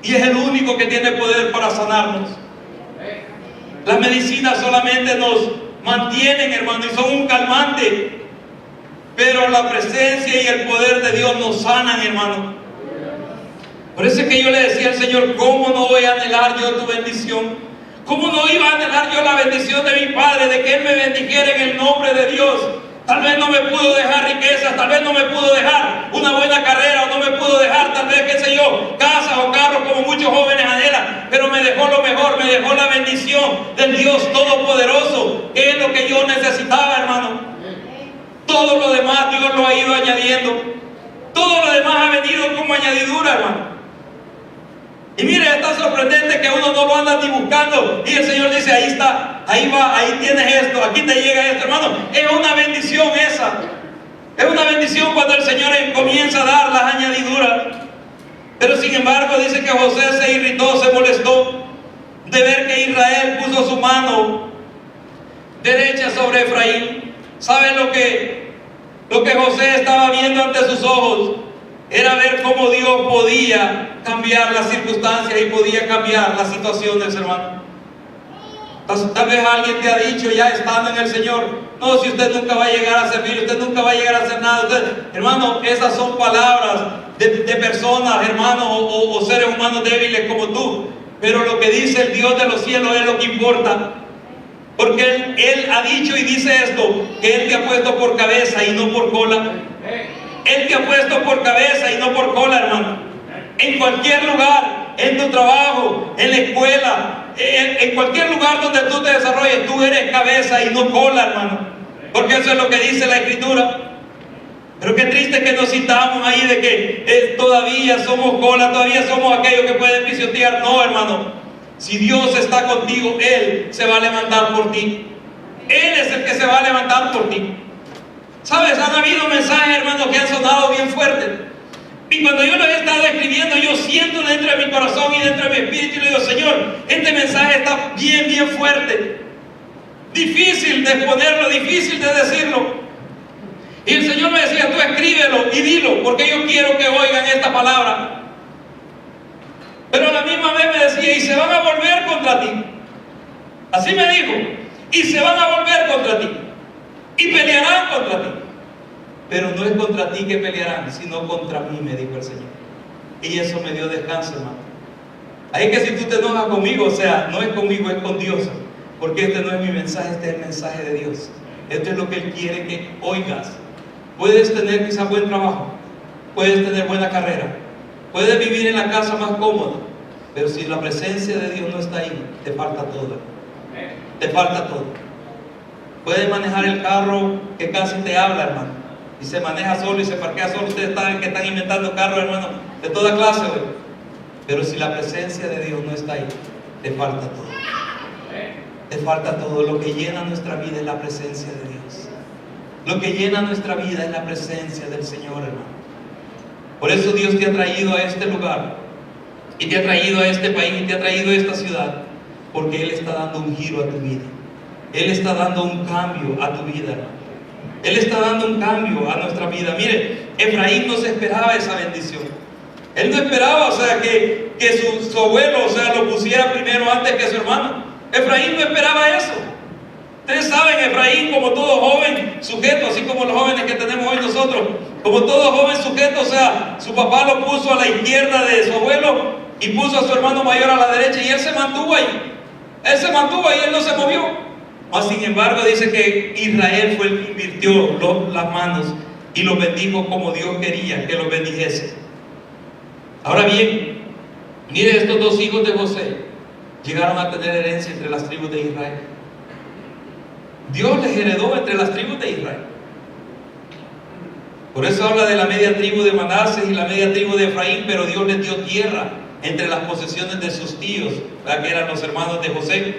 y es el único que tiene poder para sanarnos. Las medicinas solamente nos mantienen, hermano, y son un calmante, pero la presencia y el poder de Dios nos sanan, hermano. Por eso es que yo le decía al Señor: ¿cómo no voy a anhelar yo tu bendición? ¿Cómo no iba a anhelar yo la bendición de mi Padre, de que Él me bendijera en el nombre de Dios? Tal vez no me pudo dejar riquezas, tal vez no me pudo dejar una buena carrera, o no me pudo dejar, tal vez, qué sé yo, casa o carro, como muchos jóvenes anhelan, pero me dejó lo mejor, me dejó la bendición del Dios Todopoderoso, que es lo que yo necesitaba, hermano. Todo lo demás Dios lo ha ido añadiendo. Todo lo demás ha venido como añadidura, hermano. Y mire, está sorprendente que uno no lo anda ni buscando, y el Señor dice: ahí está, ahí va, ahí tienes esto, aquí te llega esto, hermano. Es una bendición esa. Es una bendición cuando el Señor comienza a dar las añadiduras. Pero sin embargo dice que José se irritó, se molestó de ver que Israel puso su mano derecha sobre Efraín. ¿Saben lo que José estaba viendo ante sus ojos? Era ver cómo Dios podía cambiar las circunstancias y podía cambiar las situaciones, hermano. Tal vez alguien te ha dicho, ya estando en el Señor: no, si usted nunca va a llegar a servir, usted nunca va a llegar a hacer nada. Hermano, esas son palabras de personas, hermano, o seres humanos débiles como tú. Pero lo que dice el Dios de los cielos es lo que importa. Porque Él ha dicho y dice esto: que Él te ha puesto por cabeza y no por cola. Él te ha puesto por cabeza y no por cola, hermano. En cualquier lugar, en tu trabajo, en la escuela, en cualquier lugar donde tú te desarrolles, tú eres cabeza y no cola, hermano. Porque eso es lo que dice la Escritura. Pero qué triste que nos sintamos ahí de que todavía somos cola, todavía somos aquellos que pueden pisotear. No, hermano. Si Dios está contigo, Él se va a levantar por ti. Él es el que se va a levantar por ti. ¿Sabes? Han habido mensajes, hermanos, que han sonado bien fuertes. Y cuando yo los he estado escribiendo, yo siento dentro de mi corazón y dentro de mi espíritu, y le digo: Señor, este mensaje está bien, bien fuerte. Difícil de exponerlo, difícil de decirlo. Y el Señor me decía: tú escríbelo y dilo, porque yo quiero que oigan esta palabra. Pero a la misma vez me decía: y se van a volver contra ti. Así me dijo: y se van a volver contra ti. Y pelearán contra ti. Pero no es contra ti que pelearán, sino contra mí, me dijo el Señor. Y eso me dio descanso, hermano. Ahí que si tú te enojas conmigo, o sea, no es conmigo, es con Dios. Porque este no es mi mensaje, este es el mensaje de Dios. Esto es lo que Él quiere que oigas. Puedes tener quizá buen trabajo, puedes tener buena carrera, puedes vivir en la casa más cómoda, pero si la presencia de Dios no está ahí, te falta todo. Te falta todo. Puedes manejar el carro que casi te habla, hermano, y se maneja solo y se parquea solo. Ustedes saben que están inventando carros, hermano, de toda clase hoy. Pero si la presencia de Dios no está ahí, te falta todo. Te falta todo. Lo que llena nuestra vida es la presencia de Dios. Lo que llena nuestra vida es la presencia del Señor, hermano. Por eso Dios te ha traído a este lugar, y te ha traído a este país, y te ha traído a esta ciudad, porque Él está dando un giro a tu vida. Él está dando un cambio a tu vida, hermano. Él está dando un cambio a nuestra vida. Mire, Efraín no se esperaba esa bendición. Él no esperaba, o sea, que su abuelo, o sea, lo pusiera primero antes que su hermano. Efraín no esperaba eso. Ustedes saben, Efraín, como todo joven sujeto, así como los jóvenes que tenemos hoy nosotros, como todo joven sujeto, o sea, su papá lo puso a la izquierda de su abuelo y puso a su hermano mayor a la derecha, y él se mantuvo ahí. Él se mantuvo ahí, él no se movió. Mas sin embargo dice que Israel fue el que invirtió las manos y los bendijo como Dios quería que los bendijese. Ahora bien, mire, estos dos hijos de José llegaron a tener herencia entre las tribus de Israel. Dios les heredó entre las tribus de Israel. Por eso habla de la media tribu de Manasés y la media tribu de Efraín, pero Dios les dio tierra entre las posesiones de sus tíos, que eran los hermanos de José.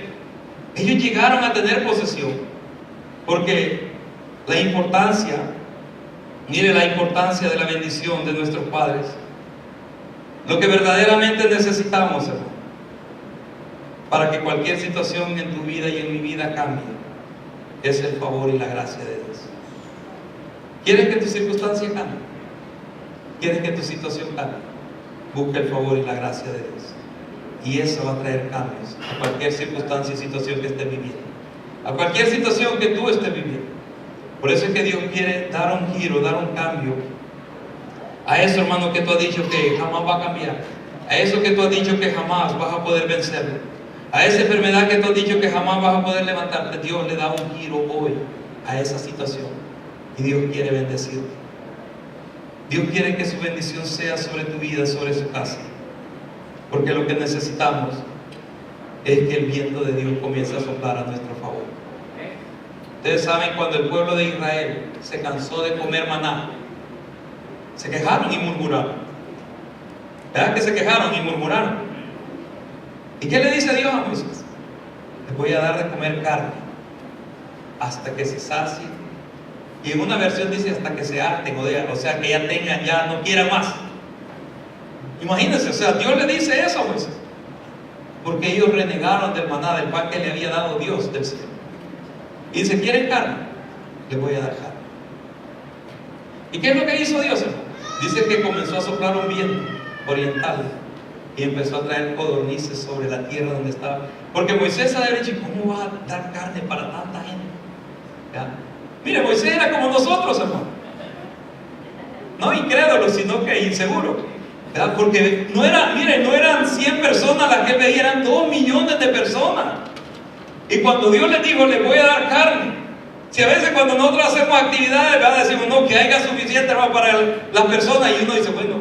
Ellos llegaron a tener posesión, porque la importancia, mire la importancia de la bendición de nuestros padres. Lo que verdaderamente necesitamos, hermano, para que cualquier situación en tu vida y en mi vida cambie, es el favor y la gracia de Dios. ¿Quieres que tu circunstancia cambie? ¿Quieres que tu situación cambie? Busca el favor y la gracia de Dios. Y eso va a traer cambios a cualquier circunstancia y situación que estés viviendo, a cualquier situación que tú estés viviendo. Por eso es que Dios quiere dar un giro, dar un cambio a eso, hermano, que tú has dicho que jamás va a cambiar, a eso que tú has dicho que jamás vas a poder vencerlo, a esa enfermedad que tú has dicho que jamás vas a poder levantarte. Dios le da un giro hoy a esa situación, y Dios quiere bendecirte. Dios quiere que su bendición sea sobre tu vida, sobre su casa. Porque lo que necesitamos es que el viento de Dios comience a soplar a nuestro favor. Ustedes saben, cuando el pueblo de Israel se cansó de comer maná, se quejaron y murmuraron. ¿Verdad que se quejaron y murmuraron? ¿Y qué le dice Dios a Moisés? Les voy a dar de comer carne hasta que se sacien. Y en una versión dice hasta que se harten, o sea, que ya tengan, ya no quieran más. Imagínense, o sea, Dios le dice eso a Moisés, porque ellos renegaron del maná, del pan que le había dado Dios del cielo. Y dice, ¿quieren carne? Les voy a dar carne. ¿Y qué es lo que hizo Dios, hermano? Dice que comenzó a soplar un viento oriental y empezó a traer codornices sobre la tierra donde estaba. Porque Moisés ha dicho, ¿cómo va a dar carne para tanta gente? ¿Ya? Mire, Moisés era como nosotros, hermano. No incrédulo, sino que inseguro. ¿Verdad? Porque no eran 100 personas las que él veía, eran 2 millones de personas. Y cuando Dios les dijo, les voy a dar carne. Si a veces cuando nosotros hacemos actividades, ¿verdad? Decimos, no, que haya suficiente, hermano, para las personas. Y uno dice, bueno,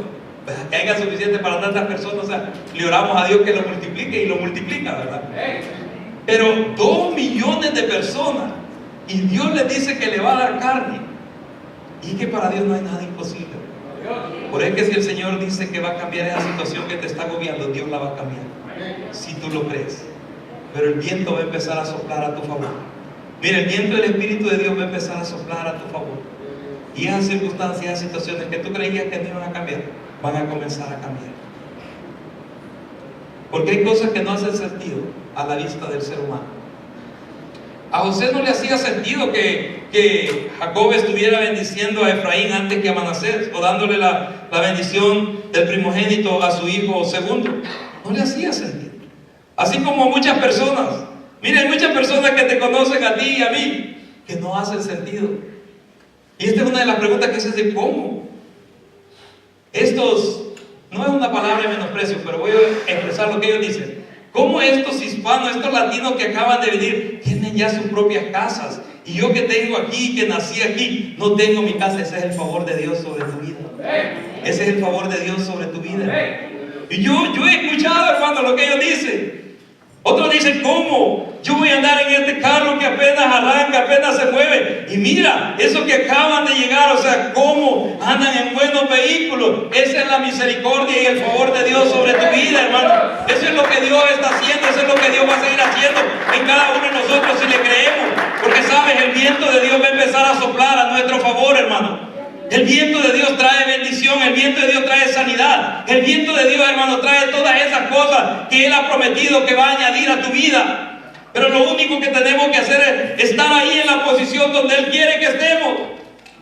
¿verdad? Que haya suficiente para tantas personas. O sea, le oramos a Dios que lo multiplique, y lo multiplica, ¿verdad? Pero 2 millones de personas, y Dios les dice que le va a dar carne. Y que para Dios no hay nada imposible. Por eso es que si el Señor dice que va a cambiar esa situación que te está agobiando, Dios la va a cambiar, si tú lo crees. Pero el viento va a empezar a soplar a tu favor. Mira, el viento del Espíritu de Dios va a empezar a soplar a tu favor. Y esas circunstancias, esas situaciones que tú creías que no iban a cambiar, van a comenzar a cambiar. Porque hay cosas que no hacen sentido a la vista del ser humano. A José no le hacía sentido que Jacob estuviera bendiciendo a Efraín antes que a Manasés, o dándole la bendición del primogénito a su hijo segundo. No le hacía sentido. Así como muchas personas. Mira, hay muchas personas que te conocen a ti y a mí que no hacen sentido. Y esta es una de las preguntas que se hace: ¿cómo? Estos, no es una palabra de menosprecio, pero voy a expresar lo que ellos dicen. ¿Cómo estos hispanos, estos latinos que acaban de venir, tienen ya sus propias casas Y yo que tengo aquí, que nací aquí, no tengo mi casa. Ese es el favor de Dios sobre tu vida. Ese es el favor de Dios sobre tu vida. Y yo he escuchado, hermano, lo que ellos dicen. Otros dicen, ¿cómo? Yo voy a andar en este carro que apenas arranca, apenas se mueve. Y mira, esos que acaban de llegar, o sea, ¿cómo andan en buenos vehículos? Esa es la misericordia y el favor de Dios sobre tu vida, hermano. Eso es lo que Dios está haciendo, eso es lo que Dios va a seguir haciendo en cada uno de nosotros si le creemos. Porque, ¿sabes? El viento de Dios va a empezar a soplar a nuestro favor, hermano. El viento de Dios trae bendición, el viento de Dios trae sanidad, el viento de Dios, hermano, trae todas esas cosas que Él ha prometido que va a añadir a tu vida. Pero lo único que tenemos que hacer es estar ahí en la posición donde Él quiere que estemos.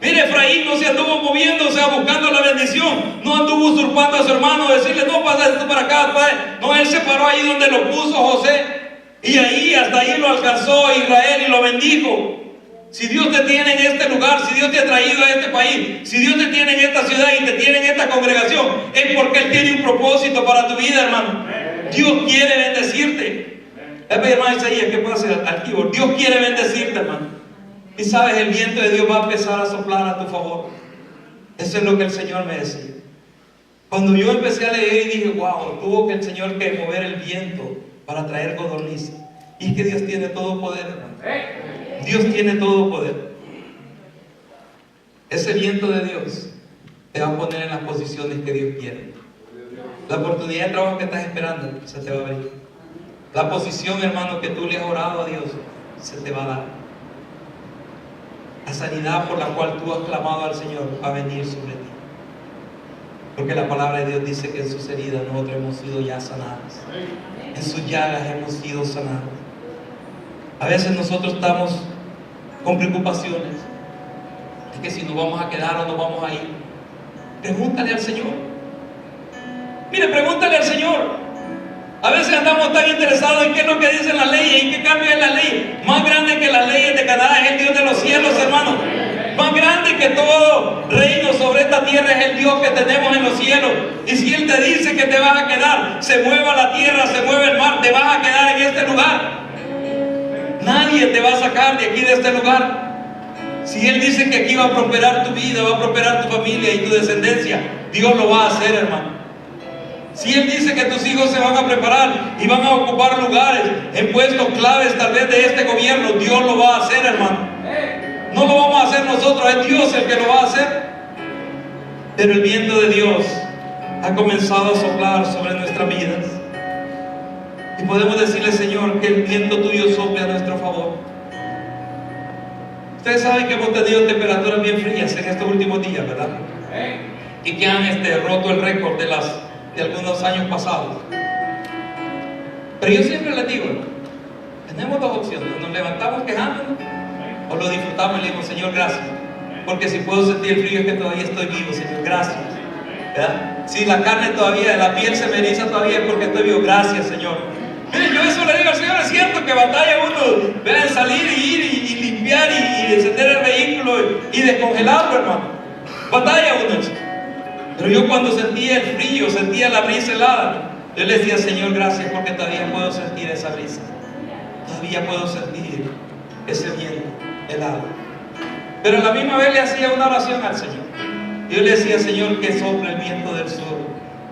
Mire, Efraín no se anduvo moviendo, o sea, buscando la bendición, no anduvo usurpando a su hermano, decirle, no, pasa esto para acá, padre. No, él se paró ahí donde lo puso José, y ahí, hasta ahí lo alcanzó Israel y lo bendijo. Si Dios te tiene en este lugar, si Dios te ha traído a este país, si Dios te tiene en esta ciudad y te tiene en esta congregación, es porque Él tiene un propósito para tu vida, hermano. Dios quiere bendecirte. Hermano Isaías, ¿qué puede hacer al keyboard? Dios quiere bendecirte, hermano. Y sabes, el viento de Dios va a empezar a soplar a tu favor. Eso es lo que el Señor me decía. Cuando yo empecé a leer y dije, wow, tuvo que el Señor que mover el viento para traer codornices. Y es que Dios tiene todo poder, hermano. Dios tiene todo poder. Ese viento de Dios te va a poner en las posiciones que Dios quiere. La oportunidad de trabajo que estás esperando se te va a abrir. La posición, hermano, que tú le has orado a Dios se te va a dar. La sanidad por la cual tú has clamado al Señor va a venir sobre ti. Porque la palabra de Dios dice que en sus heridas nosotros hemos sido ya sanados. En sus llagas hemos sido sanados. A veces nosotros estamos con preocupaciones. Es que si nos vamos a quedar o no vamos a ir. Pregúntale al Señor. Mire, pregúntale al Señor. A veces andamos tan interesados en qué es lo que dicen las leyes, en qué cambia la ley. Más grande que las leyes de Canadá es el Dios de los cielos, hermano. Más grande que todo reino sobre esta tierra es el Dios que tenemos en los cielos. Y si Él te dice que te vas a quedar, se mueva la tierra, se mueve el mar, te vas a quedar en este lugar. Nadie te va a sacar de aquí, de este lugar. Si Él dice que aquí va a prosperar tu vida, va a prosperar tu familia y tu descendencia, Dios lo va a hacer, hermano. Si Él dice que tus hijos se van a preparar y van a ocupar lugares en puestos claves tal vez de este gobierno, Dios lo va a hacer, hermano. No lo vamos a hacer nosotros, es Dios el que lo va a hacer. Pero el viento de Dios ha comenzado a soplar sobre nuestras vidas. Y podemos decirle, Señor, que el viento tuyo sople a nuestro favor. Ustedes saben que hemos tenido temperaturas bien frías en estos últimos días, ¿verdad? Y que han roto el récord de algunos años pasados. Pero yo siempre les digo, tenemos dos opciones: nos levantamos quejándonos o lo disfrutamos y le digo, Señor, gracias, porque si puedo sentir el frío es que todavía estoy vivo, Señor, gracias. ¿Verdad? Si la carne todavía, la piel se me eriza todavía es porque estoy vivo, gracias, Señor. Miren, yo eso le digo al Señor, es cierto que batalla uno, vean, salir y ir y limpiar y encender el vehículo y descongelarlo, hermano. Batalla uno. Pero yo cuando sentía el frío, sentía la brisa helada, yo le decía, Señor, gracias porque todavía puedo sentir esa brisa. Todavía puedo sentir ese viento helado. Pero a la misma vez le hacía una oración al Señor. Yo le decía, Señor, que sople el viento del sur,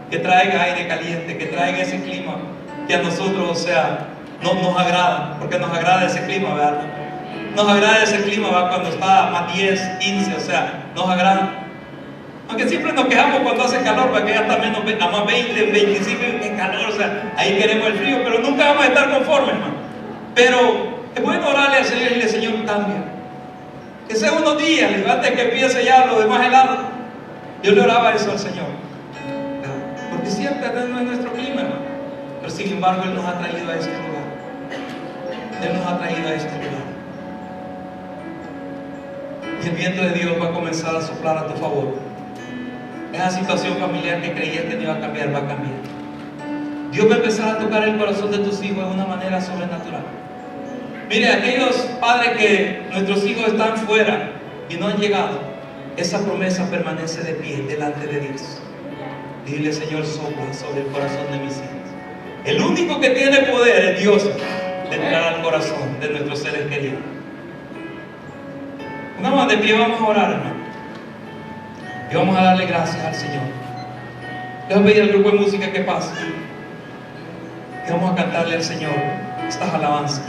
que traiga aire caliente, que traiga ese clima que a nosotros, o sea, no nos agrada, porque nos agrada ese clima, ¿verdad? Nos agrada ese clima, ¿verdad? Cuando está a más 10, 15, o sea, nos agrada. Aunque siempre nos quejamos cuando hace calor, porque ya está menos, a más 20, 25, qué calor, o sea, ahí queremos el frío, pero nunca vamos a estar conformes, hermano. Pero es bueno orarle al Señor y decirle, Señor, cambia. Que sea unos días, antes que empiece ya lo demás helado. Yo le oraba eso al Señor. Porque siempre no es nuestro clima, hermano. Pero sin embargo, Él nos ha traído a este lugar. Él nos ha traído a este lugar. Y el viento de Dios va a comenzar a soplar a tu favor. Esa situación familiar que creías que no iba a cambiar, va a cambiar. Dios va a empezar a tocar el corazón de tus hijos de una manera sobrenatural. Mire, aquellos padres que nuestros hijos están fuera y no han llegado, esa promesa permanece de pie delante de Dios. Dile, Señor, sopla sobre el corazón de mis hijos. El único que tiene poder es Dios de entrar al corazón de nuestros seres queridos. Vamos de pie, vamos a orar, hermano. Y vamos a darle gracias al Señor. Le voy a pedir al grupo de música que pase. Y vamos a cantarle al Señor estas alabanzas.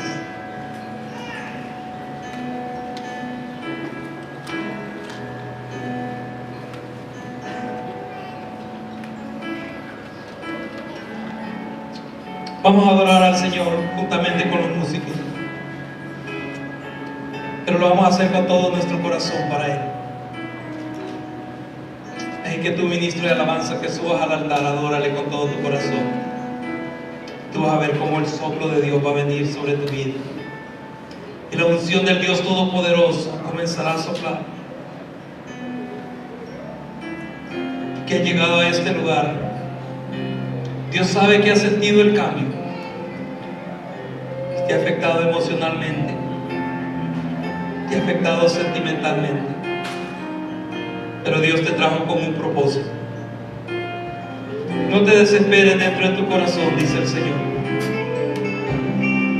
Vamos a adorar al Señor juntamente con los músicos. Pero lo vamos a hacer con todo nuestro corazón para Él. Es que tu ministro de alabanza, que subas al altar, adórale con todo tu corazón. Tú vas a ver cómo el soplo de Dios va a venir sobre tu vida. Y la unción del Dios Todopoderoso comenzará a soplar. Que has llegado a este lugar, Dios sabe que has sentido el cambio. Te ha afectado emocionalmente. Te ha afectado sentimentalmente. Pero Dios te trajo con un propósito. No te desesperes dentro de tu corazón, dice el Señor,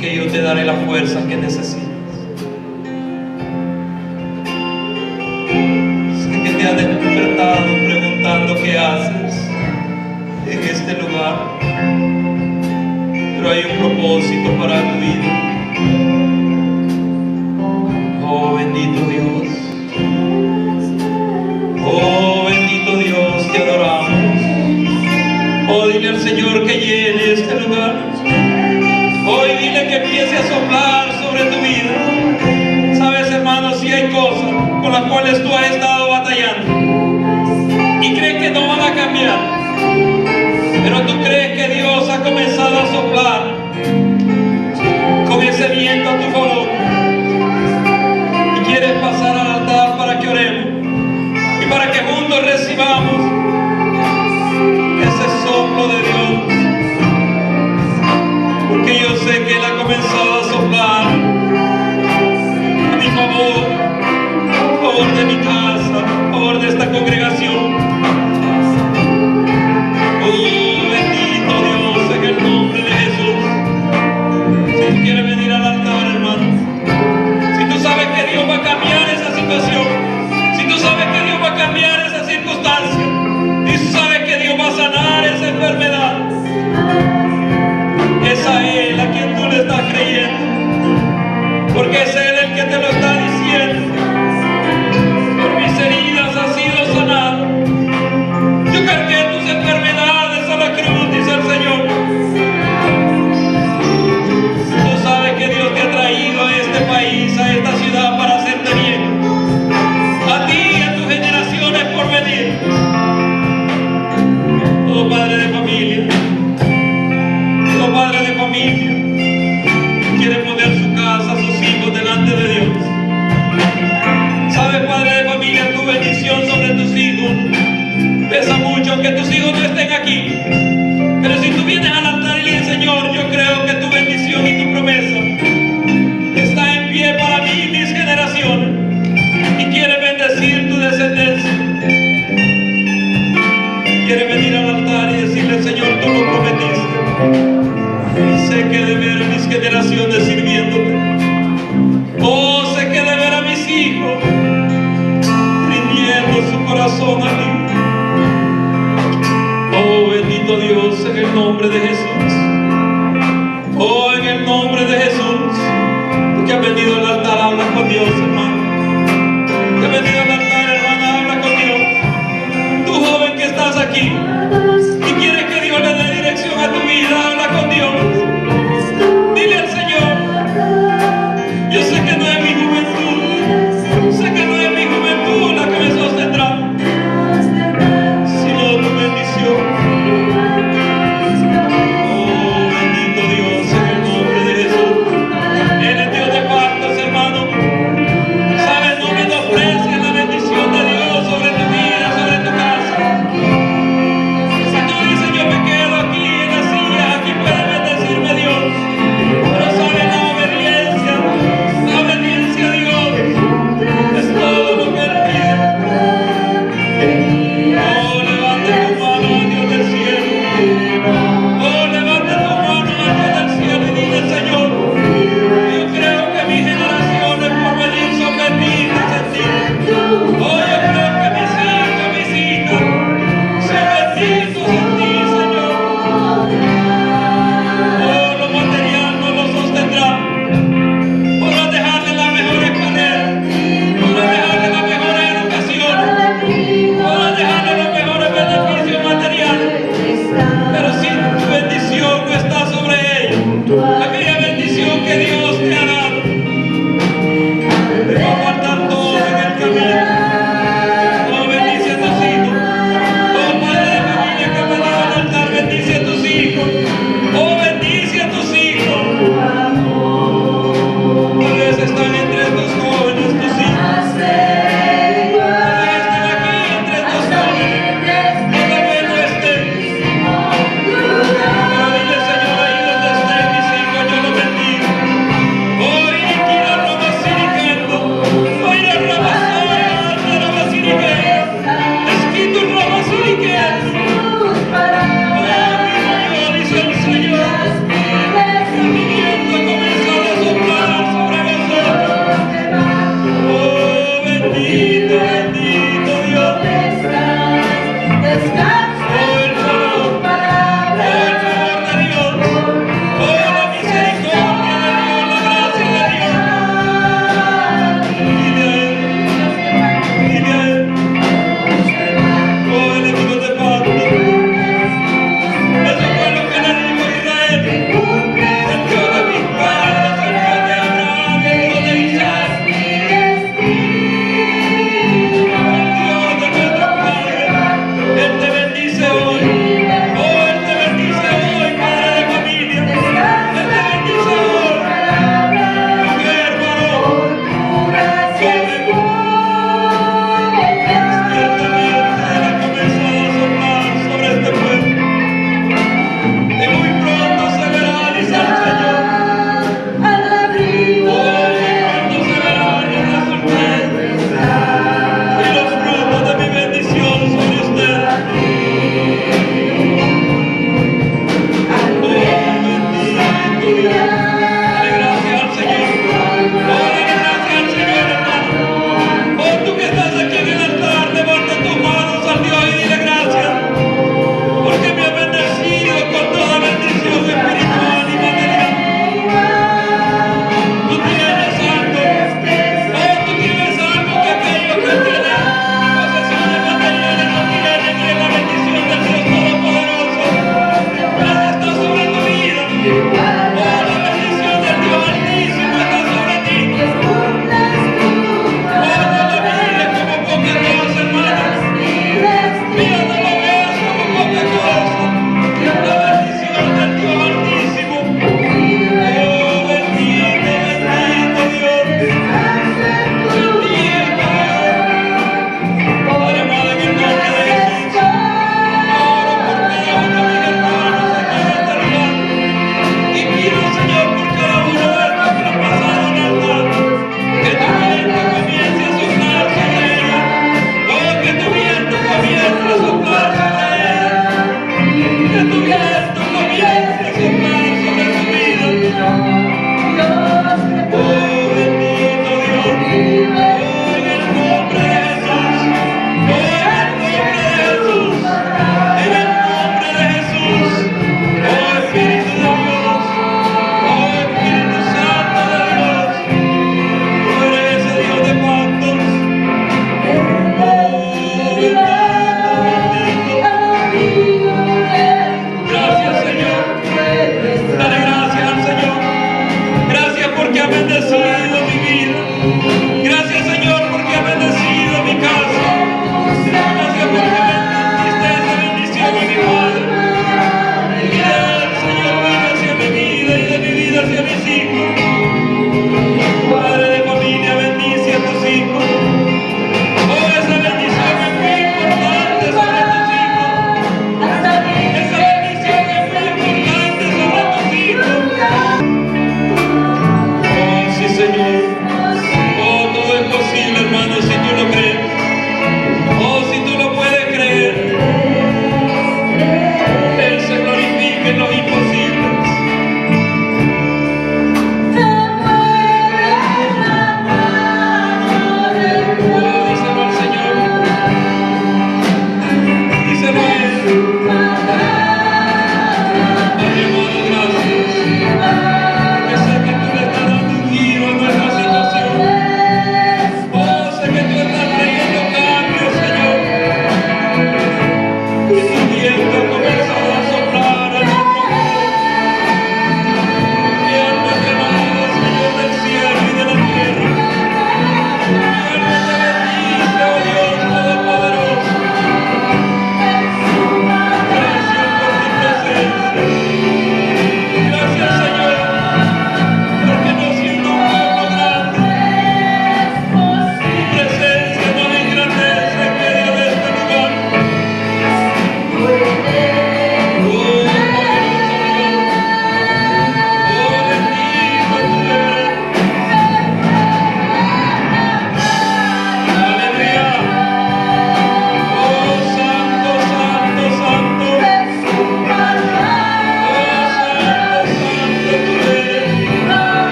que yo te daré la fuerza que necesitas. Sé que te has despertado preguntando qué haces en este lugar, pero hay un propósito para tu vida. Oh, bendito Dios. Oh, bendito Dios, te adoramos. Oh, dile al Señor que llene este lugar. Oh, y dile que empiece a soplar sobre tu vida. Sabes, hermano, si hay cosas con las cuales tú has estado batallando y crees que no van a cambiar, pero tú crees que Dios ha comenzado a soplar con ese viento a tu favor y quieres pasar al altar para que oremos y para que juntos recibamos ese soplo de Dios, porque yo sé que Él ha comenzado a soplar a mi favor, a favor de mi casa, a favor de esta congregación. Oh, bendito Dios, en el nombre de Jesús. Si tú quieres venir al altar, hermano, si tú sabes que Dios va a cambiar esa situación, si tú sabes que Dios va a cambiar esa circunstancia, y tú sabes que Dios va a sanar esa enfermedad, es a Él a quien tú le estás creyendo, porque es Él el que te lo está diciendo. Por mis heridas has sido sanado. Yo cargué tus enfermedades a la cruz, dice el Señor. Tú sabes que Dios te ha traído a este país, a esta ciudad, para hacerte bien, a ti y a tus generaciones por venir. Todo padre de familia, todo padre de familia quiere poner su casa, sus hijos delante de Dios. Sabes, padre de familia, tu bendición sobre tus hijos pesa mucho, aunque tus hijos no estén aquí. Pero si tú vienes al altar y le dices, Señor, yo creo que tu bendición y tu promesa está en pie para mí y mis generaciones, y quiere bendecir tu descendencia, quiere venir al altar y decirle, Señor, tú lo prometiste, y sé que de ver a mis generaciones sirviéndote. Oh, sé que de ver a mis hijos rindiendo su corazón a ti. Oh, bendito Dios, en el nombre de Jesús. Oh, en el nombre de Jesús. Tú que has venido al altar, habla con Dios, hermano. Que has venido al altar, hermana, habla con Dios. Tú joven que estás aquí y quieres que Dios le dé dirección a tu vida, habla con Dios. Dile al Señor, yo sé que no es mi juventud, sé que no es mi juventud la que me sostendrá, sino tu bendición. Oh, yo creo que mis hijos, mis hijas, son bendecidos en ti, Señor. Oh, lo material no lo sostendrá. Podrás dejarle las mejores carreras, podrás dejarle la mejor educación, podrás dejarle los mejores beneficios materiales, pero si tu bendición no está sobre ellos, aquella bendición que Dios te ha dado, te va a faltar todo en el camino.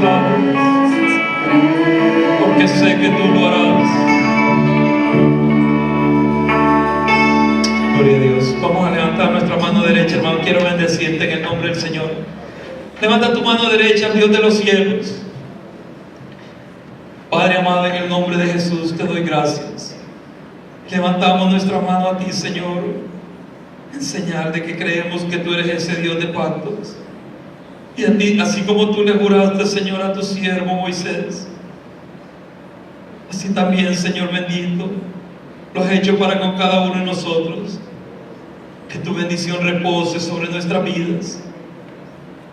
harás, porque sé que tú lo harás. Gloria a Dios. Vamos a levantar nuestra mano derecha, hermano. Quiero bendecirte en el nombre del Señor. Levanta tu mano derecha al Dios de los cielos. Padre amado, en el nombre de Jesús te doy gracias. Levantamos nuestra mano a ti, Señor, en señal de que creemos que tú eres ese Dios de pactos. Y a ti, así como tú le juraste, Señor, a tu siervo Moisés, así también, Señor bendito, lo has hecho para con cada uno de nosotros. Que tu bendición repose sobre nuestras vidas,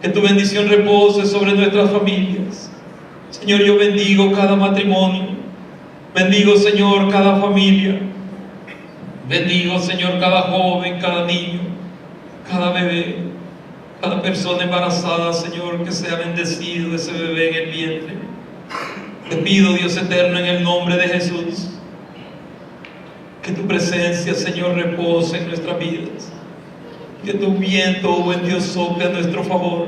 que tu bendición repose sobre nuestras familias. Señor, yo bendigo cada matrimonio, bendigo, Señor, cada familia, bendigo, Señor, cada joven, cada niño, cada bebé, cada persona embarazada, Señor, que sea bendecido ese bebé en el vientre. Te pido, Dios eterno, en el nombre de Jesús, que tu presencia, Señor, repose en nuestras vidas, que tu viento, oh buen Dios, sople a nuestro favor,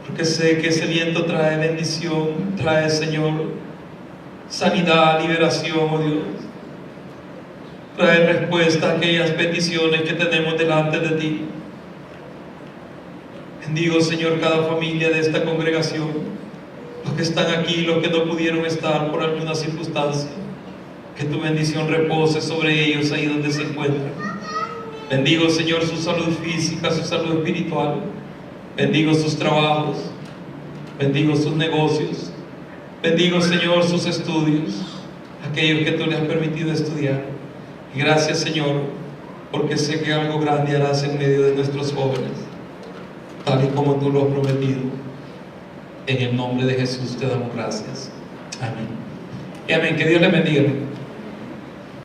porque sé que ese viento trae bendición, trae, Señor, sanidad, liberación, oh Dios, trae respuesta a aquellas peticiones que tenemos delante de ti. Bendigo, Señor, cada familia de esta congregación, los que están aquí, los que no pudieron estar por alguna circunstancia. Que tu bendición repose sobre ellos ahí donde se encuentran. Bendigo, Señor, su salud física, su salud espiritual. Bendigo sus trabajos. Bendigo sus negocios. Bendigo, Señor, sus estudios, aquellos que tú les has permitido estudiar. Y gracias, Señor, porque sé que algo grande harás en medio de nuestros jóvenes, tal y como tú lo has prometido. En el nombre de Jesús te damos gracias. Amén. Y amén. Que Dios les bendiga.